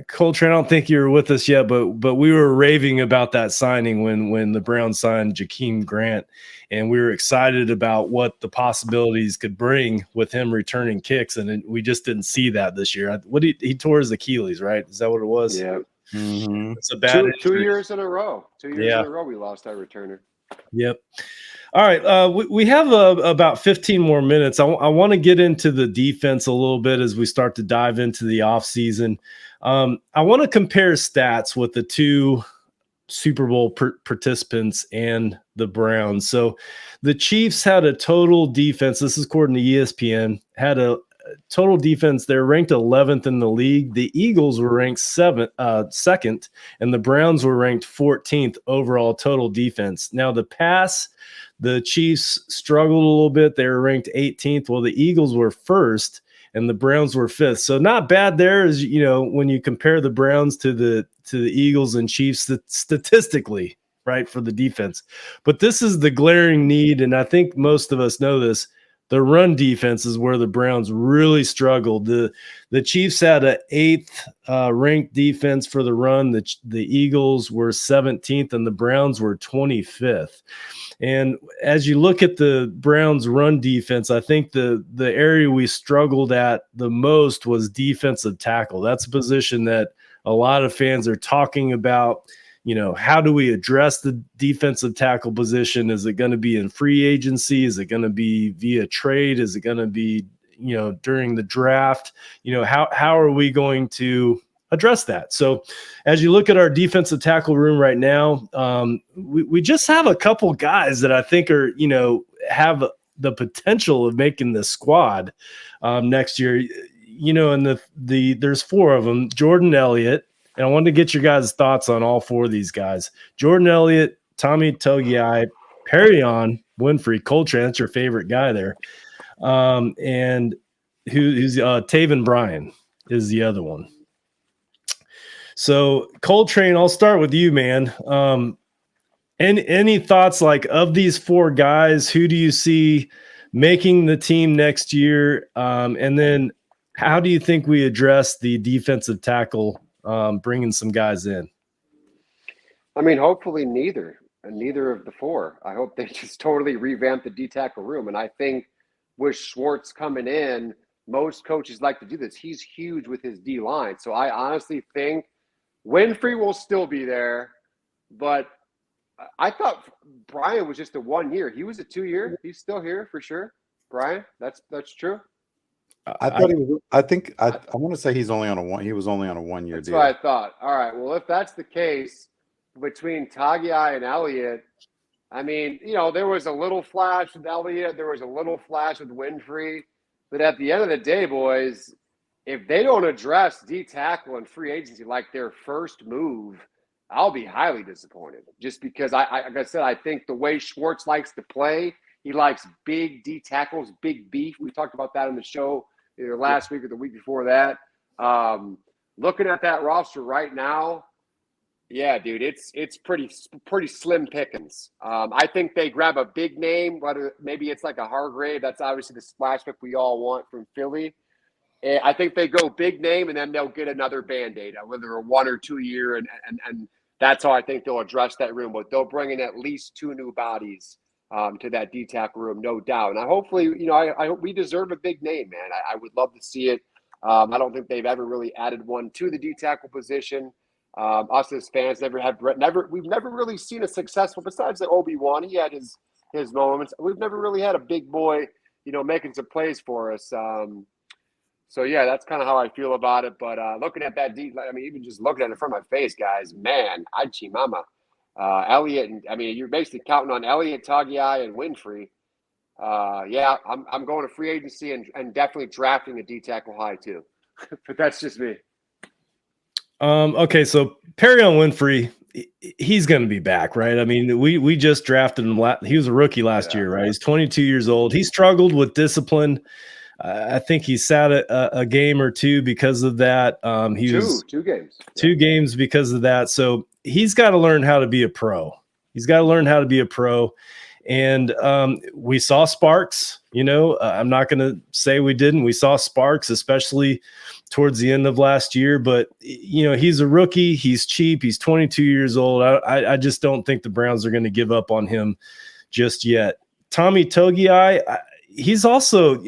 Coltrane, I don't think you were with us yet, but we were raving about that signing when the Browns signed Jakeem Grant, and we were excited about what the possibilities could bring with him returning kicks, and we just didn't see that this year. He tore his Achilles, right? Is that what it was? Yeah. Mm-hmm. It's a bad 2 years in a row. 2 years in a row we lost our returner. Yep. All right. We have about 15 more minutes. I want to get into the defense a little bit as we start to dive into the offseason. I want to compare stats with the two Super Bowl participants and the Browns. So the Chiefs had a total defense. This is according to ESPN, had a total defense. They're ranked 11th in the league. The Eagles were ranked second, and the Browns were ranked 14th overall total defense. Now the pass, the Chiefs struggled a little bit. They were ranked 18th. Well, the Eagles were first and the Browns were fifth. So not bad there, as when you compare the Browns to the Eagles and Chiefs statistically, right, for the defense. But this is the glaring need, and I think most of us know this. The run defense is where the Browns really struggled. The Chiefs had an 8th ranked defense for the run. The Eagles were 17th, and the Browns were 25th. And as you look at the Browns' run defense, I think the area we struggled at the most was defensive tackle. That's a position that a lot of fans are talking about. How do we address the defensive tackle position? Is it going to be in free agency? Is it going to be via trade? Is it going to be, during the draft. How are we going to address that? So as you look at our defensive tackle room right now, we just have a couple guys that I think are, have the potential of making the squad next year. And there's four of them. Jordan Elliott, and I wanted to get your guys' thoughts on all four of these guys. Jordan Elliott, Tommy Togiai, Perrion Winfrey, Coltrane, that's your favorite guy there. And who's Taven Bryan is the other one. So Coltrane, I'll start with you, man. Any thoughts of these four guys, who do you see making the team next year? And then how do you think we address the defensive tackle, bringing some guys in? I mean, hopefully neither of the four. I hope they just totally revamp the D-tackle room. And I think with Schwartz coming in, most coaches like to do this. He's huge with his D-line. So I honestly think Winfrey will still be there, but I thought Brian was just a 1 year. He was a 2 year. He's still here for sure. Brian, that's true. I thought he was. I think I want to say he's only on a one. He was only on a 1 year That's deal. what I thought. All right. Well, if that's the case between Togiai and Elliott, I mean, there was a little flash with Elliott. There was a little flash with Winfrey. But at the end of the day, boys, if they don't address D-tackle and free agency like their first move, I'll be highly disappointed. Just because, like I said, I think the way Schwartz likes to play, he likes big D-tackles, big beef. We talked about that in the show either last week or the week before that. Looking at that roster right now, yeah, dude, it's pretty slim pickings. I think they grab a big name, whether maybe it's like a Hargrave. That's obviously the splash pick we all want from Philly. And I think they go big name, and then they'll get another Band-Aid, whether a 1 or 2 year, and that's how I think they'll address that room. But they'll bring in at least 2 new bodies to that D-tackle room, no doubt. And I hope we deserve a big name, man. I would love to see it. I don't think they've ever really added one to the D-tackle position. Us as fans we've never really seen a successful, besides the Obi-Wan. He had his moments. We've never really had a big boy, making some plays for us. So yeah, that's kind of how I feel about it. But looking at that even just looking at it from my face, guys, man, I'd Mama. Elliott, and you're basically counting on Elliott, Togiai, and Winfrey. Yeah, I'm going to free agency and definitely drafting a D-tackle high too. But that's just me. Okay, so Perrion Winfrey, he's going to be back, right? I mean, we just drafted him. He was a rookie last year, right? He's 22 years old. He struggled with discipline. I think he sat a game or two because of that. Two games. 2 games because of that. So he's got to learn how to be a pro. And we saw sparks, I'm not going to say we didn't. We saw sparks, especially towards the end of last year. But, he's a rookie. He's cheap. He's 22 years old. I just don't think the Browns are going to give up on him just yet. Tommy Togiai, he's also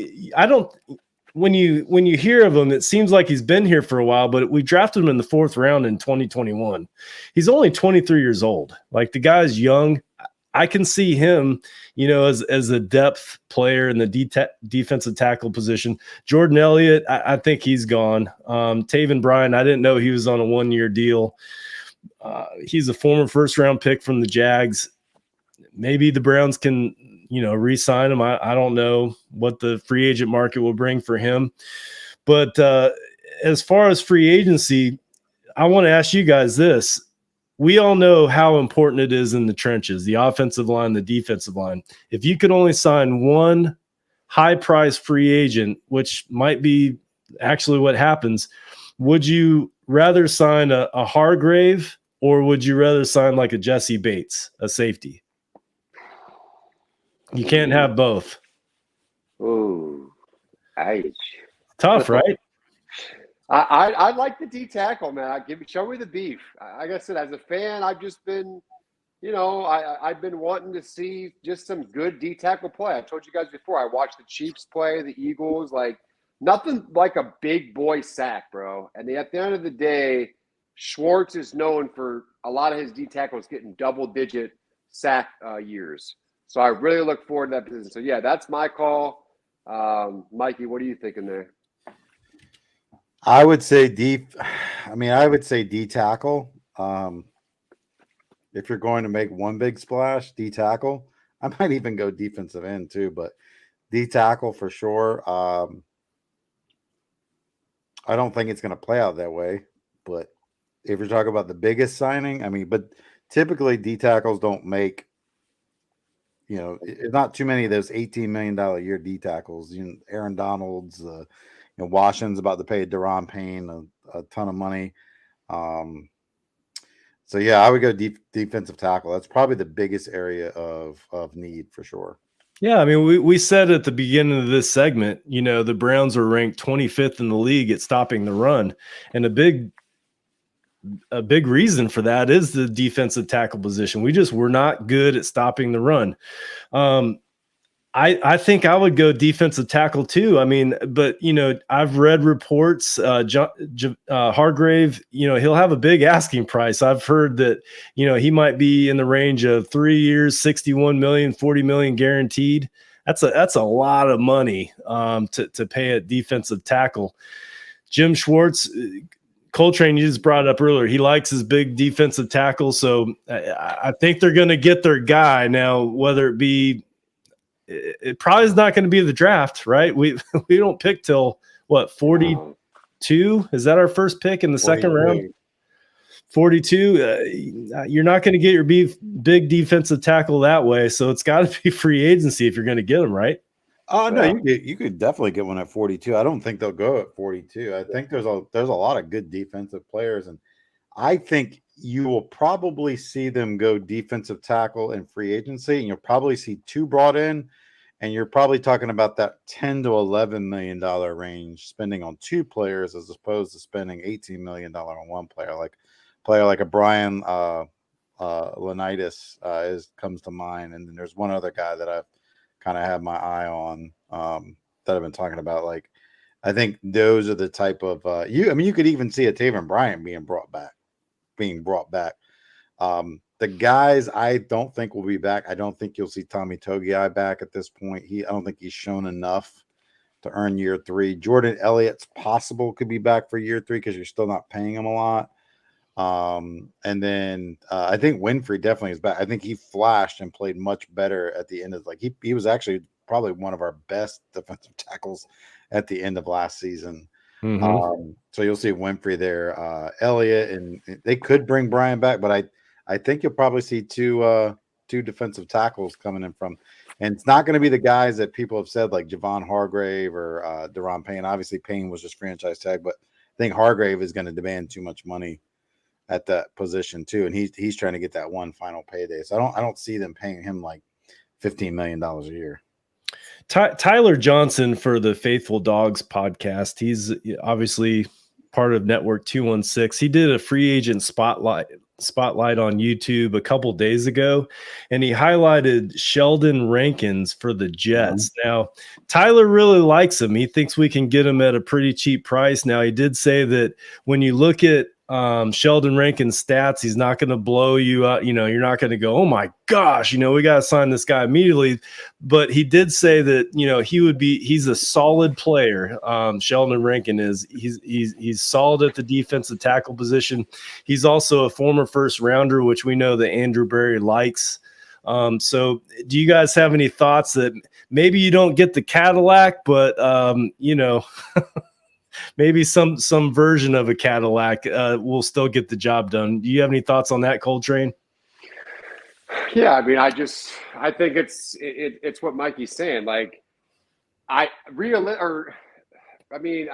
when you hear of him, it seems like he's been here for a while, but we drafted him in the 4th round in 2021. He's only 23 years old. Like, the guy's young. I can see him, as a depth player in the defensive tackle position. Jordan Elliott, I think he's gone. Taven Bryan, I didn't know he was on a 1 year deal. He's a former 1st round pick from the Jags. Maybe the Browns can, re-sign him. I don't know what the free agent market will bring for him. But as far as free agency, I want to ask you guys this. We all know how important it is in the trenches, the offensive line, the defensive line. If you could only sign one high-price free agent, which might be actually what happens, would you rather sign a Hargrave, or would you rather sign like a Jesse Bates, a safety? You can't have both. Ooh, tough, right? I like the D-tackle, man. Show me the beef. Like I said, as a fan, I've just been, I've been wanting to see just some good D-tackle play. I told you guys before, I watched the Chiefs play, the Eagles, nothing like a big boy sack, bro. And at the end of the day, Schwartz is known for a lot of his D-tackles getting double-digit sack years. So I really look forward to that position. So, yeah, that's my call. Mikey, what are you thinking there? I would say D tackle. If you're going to make one big splash, D tackle. I might even go defensive end too, but D tackle for sure. I don't think it's going to play out that way, but if you're talking about the biggest signing, but typically D tackles don't make, not too many of those $18 million a year D tackles. Aaron Donald's, Washington's about to pay Deron Payne a ton of money. So yeah, I would go defensive tackle. That's probably the biggest area of need for sure. Yeah, we said at the beginning of this segment, the Browns are ranked 25th in the league at stopping the run, and a big reason for that is the defensive tackle position. We're not good at stopping the run. I think I would go defensive tackle too. But I've read reports. Hargrave, he'll have a big asking price. I've heard that he might be in the range of 3 years, 61 million, 40 million guaranteed. That's a lot of money to pay a defensive tackle. Jim Schwartz, Coltrane, you just brought it up earlier. He likes his big defensive tackle, so I think they're going to get their guy now. Whether it be it probably is not going to be the draft, right? We don't pick till what, 42? Is that our first pick in the second round? 42. You're not going to get your big defensive tackle that way, so it's got to be free agency if you're going to get them, right? Oh no, you could definitely get one at 42. I don't think they'll go at 42. I think there's a lot of good defensive players, and I think you will probably see them go defensive tackle in free agency, and you'll probably see two brought in, and you're probably talking about that $10 to $11 million range spending on two players as opposed to spending $18 million on one player. Like a Brian Leonidas comes to mind, and then there's one other guy that I've kind of had my eye on that I've been talking about. Like, I think those are the type of you could even see a Taven Bryant being brought back. The guys I don't think will be back. I don't think you'll see Tommy Togiai back at this point. I don't think he's shown enough to earn year 3. Jordan Elliott's possible could be back for year 3 because you're still not paying him a lot. And then I think Winfrey definitely is back. I think he flashed and played much better at the end of he was actually probably one of our best defensive tackles at the end of last season. Mm-hmm. So you'll see Winfrey there, Elliott, and they could bring Brian back, but I think you'll probably see two defensive tackles coming in from, and it's not going to be the guys that people have said like Javon Hargrave or Deron Payne. Obviously, Payne was just franchise tag, but I think Hargrave is going to demand too much money at that position too, and he's trying to get that one final payday. So I don't see them paying him like $15 million a year. Tyler Johnson for the Faithful Dogs podcast. He's obviously part of Network 216. He did a free agent spotlight on YouTube a couple days ago, and he highlighted Sheldon Rankins for the Jets. Mm-hmm. Now, Tyler really likes him. He thinks we can get him at a pretty cheap price. Now, he did say that when you look at Sheldon Rankins' stats, he's not going to blow you out. You're not going to go, oh my gosh, we got to sign this guy immediately. But he did say that, he's a solid player. Sheldon Rankin he's solid at the defensive tackle position. He's also a former first rounder, which we know that Andrew Berry likes. So do you guys have any thoughts that maybe you don't get the Cadillac, but, maybe some version of a Cadillac will still get the job done? Do you have any thoughts on that, Coltrane? Yeah, I think it's what Mikey's saying. Like, I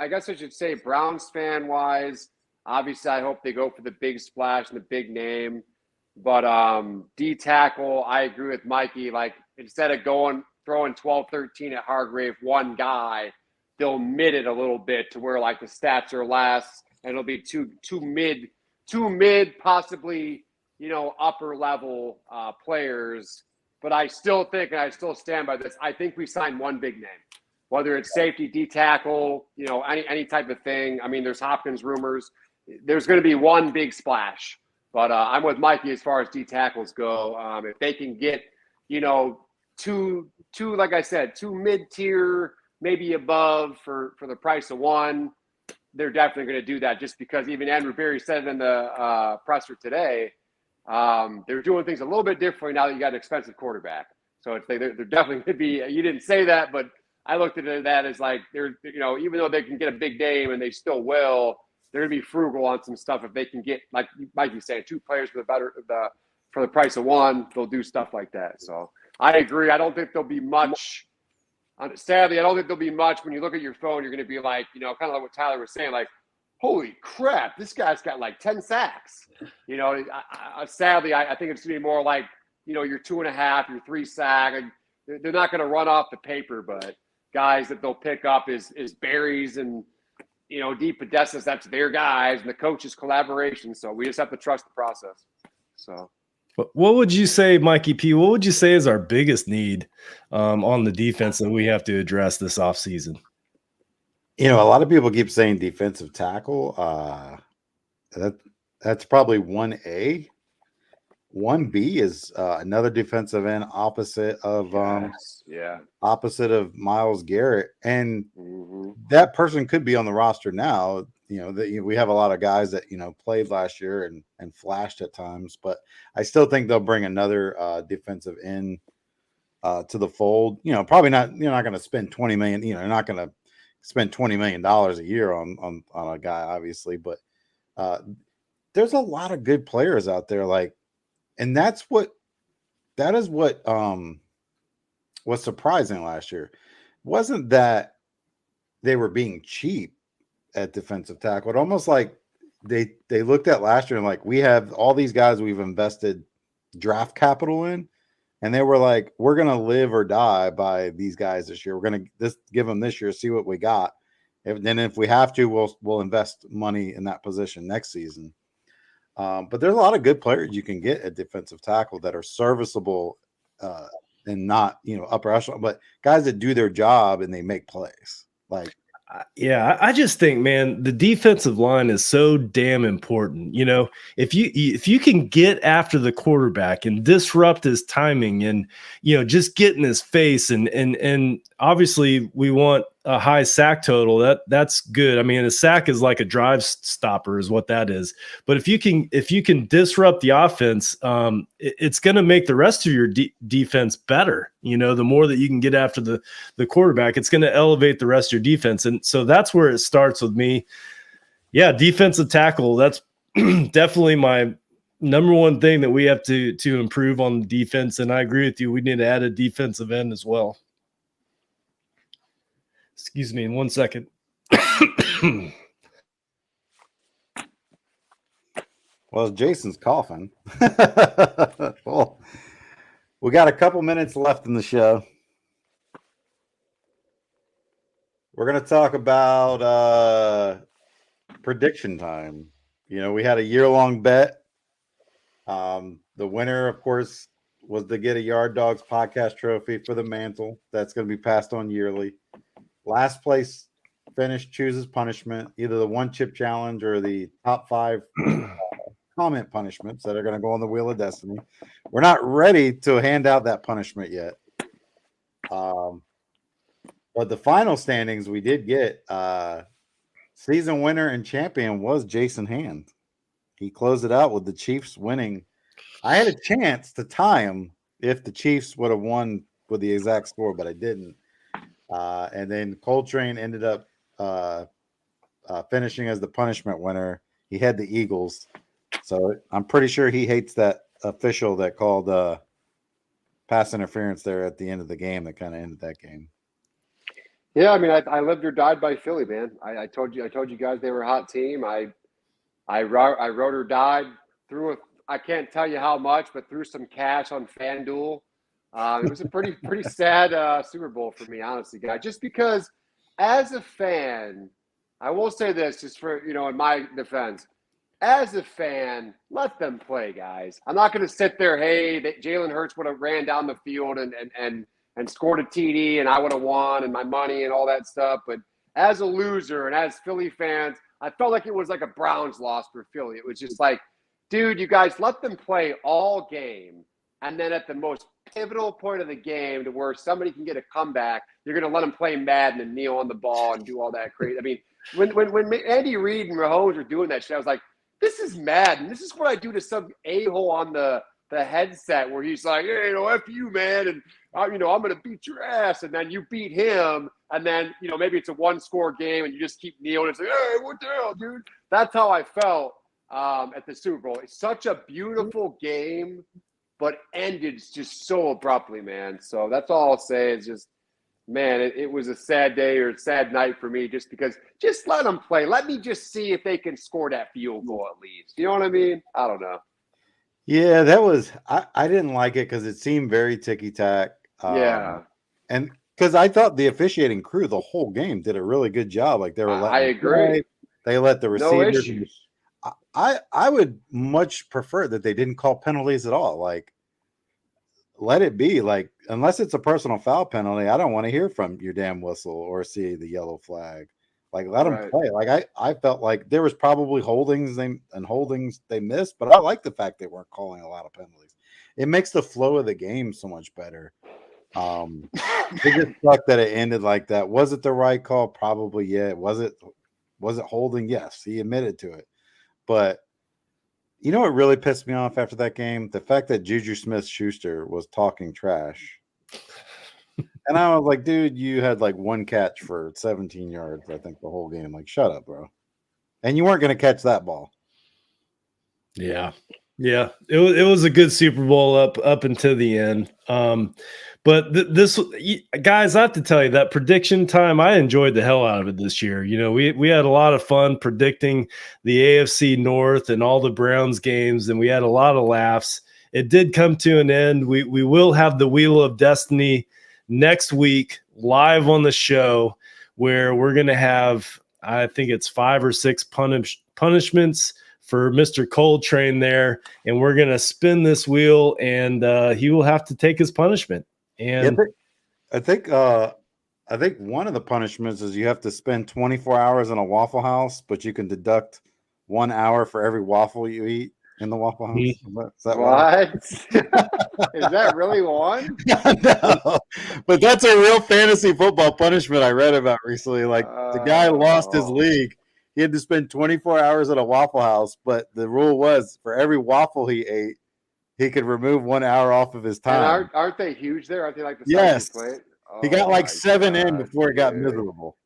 guess I should say Browns fan wise, obviously I hope they go for the big splash and the big name. But D tackle, I agree with Mikey. Like, instead of throwing 12-13 at Hargrave, one guy, they'll mid it a little bit to where like the stats are less, and it'll be two mid, possibly, upper level players. But I still think, and I still stand by this, I think we signed one big name, whether it's safety, D tackle, any type of thing. There's Hopkins rumors. There's going to be one big splash. But I'm with Mikey as far as D tackles go. If they can get, two, like I said, two mid-tier maybe above for the price of one, they're definitely going to do that, just because even Andrew Berry said it in the presser today. They're doing things a little bit differently now that you got an expensive quarterback. So it's they're definitely going to be. You didn't say that, but I looked at that as like they're, even though they can get a big name and they still will, they're going to be frugal on some stuff if they can get, like Mikey's saying, 2 players for the price of one. They'll do stuff like that. So I agree. I don't think there'll be much. Sadly, I don't think there'll be much. When you look at your phone, you're going to be like, kind of like what Tyler was saying, like, holy crap, this guy's got like 10 sacks. Sadly, I think it's going to be more like, your 2.5, your 3 sack. They're not going to run off the paper, but guys that they'll pick up is Berries and, Deep Podestas. That's their guys, and the coaches' collaboration. So we just have to trust the process. So. What would you say, Mikey P? What would you say is our biggest need on the defense that we have to address this offseason? A lot of people keep saying defensive tackle. That's probably 1A. 1B is another defensive end opposite of Myles Garrett, and that person could be on the roster now. We have a lot of guys that played last year and flashed at times, but I still think they'll bring another defensive end to the fold. Probably not. You're not going to spend $20 million. You're not going to spend $20 million a year on a guy, obviously, but there's a lot of good players out there, and that is what was surprising last year. Wasn't that they were being cheap at defensive tackle. It almost like they looked at last year and like, we have all these guys we've invested draft capital in, and they were like, we're going to live or die by these guys this year. We're going to give them this year, see what we got. If we have to, we'll invest money in that position next season. But there's a lot of good players you can get at defensive tackle that are serviceable and not, upper echelon, but guys that do their job and they make plays. Yeah, I just think, man, the defensive line is so damn important. If you can get after the quarterback and disrupt his timing and, just get in his face and obviously we want a high sack total. That's good. I mean, a sack is like a drive stopper is what that is. But if you can disrupt the offense, it's going to make the rest of your defense better. The more that you can get after the quarterback, it's going to elevate the rest of your defense. And so that's where it starts with me. Yeah, defensive tackle. That's definitely my number one thing that we have to improve on the defense. And I agree with you. We need to add a defensive end as well. Excuse me, in 1 second. Well, Jason's coughing. Well, we got a couple minutes left in the show. We're going to talk about prediction time. We had a year-long bet. The winner, of course, was to get a Yard Dawgs Podcast trophy for the mantle. That's going to be passed on yearly. Last place finish chooses punishment, either the 1 chip challenge or the top 5 comment punishments that are going to go on the Wheel of Destiny. We're not ready to hand out that punishment yet. But the final standings we did get, season winner and champion was Jason Hand. He closed it out with the Chiefs winning. I had a chance to tie him if the Chiefs would have won with the exact score, but I didn't. And then Coltrane ended up finishing as the punishment winner. He had the Eagles. So I'm pretty sure he hates that official that called pass interference there at the end of the game that kind of ended that game. Yeah, I mean, I lived or died by Philly, man. I told you guys they were a hot team. I wrote or died through I can't tell you how much, but threw some cash on FanDuel. It was a pretty sad Super Bowl for me, honestly, guys. Just because, as a fan, I will say this, just for in my defense, as a fan, let them play, guys. I'm not going to sit there, hey, Jalen Hurts would have ran down the field and scored a TD, and I would have won, and my money and all that stuff. But as a loser and as Philly fans, I felt like it was like a Browns loss for Philly. It was just like, dude, you guys let them play all game. And then at the most pivotal point of the game to where somebody can get a comeback, you're going to let them play Madden and kneel on the ball and do all that crazy. I mean, when Andy Reid and Mahomes were doing that shit, I was like, this is Madden. This is what I do to some a-hole on the headset where he's like, hey, F you, man, and I'm going to beat your ass, and then you beat him, and then maybe it's a one-score game and you just keep kneeling. It's like, hey, what the hell, dude? That's how I felt at the Super Bowl. It's such a beautiful game, but ended just so abruptly, man. So that's all I'll say is just, man, it was a sad day or a sad night for me just because just let them play. Let me just see if they can score that field goal at least. You know what I mean? I don't know. Yeah, that was I didn't like it because it seemed very ticky-tack. Yeah. And because I thought the officiating crew the whole game did a really good job. Like they were letting I agree. play. They let the No receivers. issues. I would much prefer that they didn't call penalties at all. Like, let it be. Like, unless it's a personal foul penalty, I don't want to hear from your damn whistle or see the yellow flag. Like, let them play. Like, I felt like there was probably holdings they missed, but I like the fact they weren't calling a lot of penalties. It makes the flow of the game so much better. It just sucked that it ended like that. Was it the right call? Probably, yeah. Was it holding? Yes, he admitted to it. But you know what really pissed me off after that game? The fact that Juju Smith-Schuster was talking trash. And I was like, dude, you had like one catch for 17 yards, I think, the whole game. Like, shut up, bro. And you weren't going to catch that ball. Yeah. Yeah. It was a good Super Bowl up until the end. But this, guys, I have to tell you that prediction time, I enjoyed the hell out of it this year. We had a lot of fun predicting the AFC North and all the Browns games, and we had a lot of laughs. It did come to an end. We will have the Wheel of Destiny next week live on the show, where we're going to have, I think it's 5 or 6 punishments for Mr. Coltrane there, and we're going to spin this wheel, and he will have to take his punishment. And I think one of the punishments is you have to spend 24 hours in a Waffle House, but you can deduct 1 hour for every waffle you eat in the Waffle House. Is that what? Is that really one? No, but that's a real fantasy football punishment I read about recently. Like, the guy lost his league. He had to spend 24 hours at a Waffle House, but the rule was for every waffle he ate, he could remove 1 hour off of his time. And aren't they huge there? Aren't they like the yes. size of plate? He got like 7 in before it got miserable.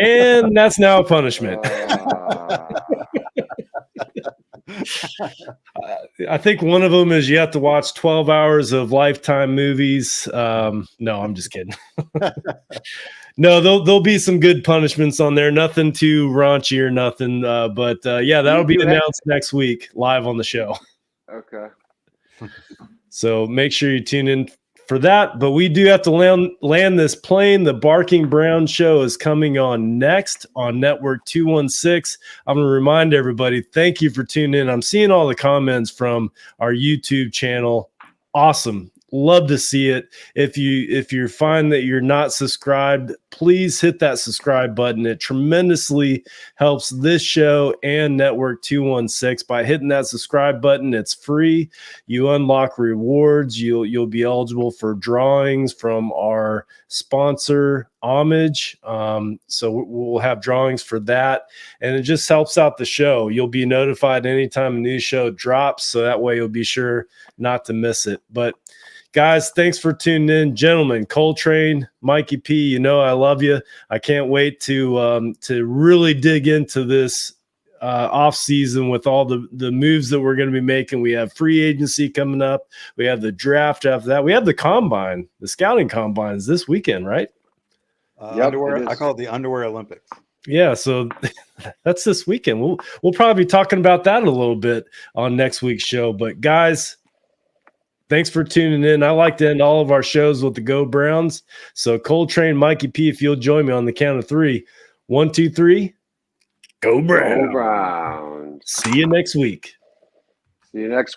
And that's now a punishment. I think one of them is you have to watch 12 hours of Lifetime movies. No, I'm just kidding. No, there'll be some good punishments on there. Nothing too raunchy or nothing. But that'll be announced next week live on the show. Okay. So make sure you tune in for that. But we do have to land this plane. The Barking Brown Show is coming on next on Network 216. I'm going to remind everybody, thank you for tuning in. I'm seeing all the comments from our YouTube channel. Awesome. Love to see it. If you find that you're not subscribed, please hit that subscribe button. It tremendously helps this show and Network 216 by hitting that subscribe button. It's free. You unlock rewards. You'll be eligible for drawings from our sponsor, Homage. So we'll have drawings for that, and it just helps out the show. You'll be notified anytime a new show drops, so that way you'll be sure not to miss it. But guys, thanks for tuning in. Gentlemen, Coltrane, Mikey P, I love you. I can't wait to really dig into this off season with all the moves that we're going to be making. We have free agency coming up. We have the draft after that. We have the combine, the scouting combines this weekend, right? Underwear. I call it the Underwear Olympics. Yeah, so that's this weekend. We'll probably be talking about that a little bit on next week's show. But guys, thanks for tuning in. I like to end all of our shows with the Go Browns. So Coltrane, Mikey P, if you'll join me on the count of 3. 1, 2, 3. Go Browns. Go Browns. See you next week. See you next week.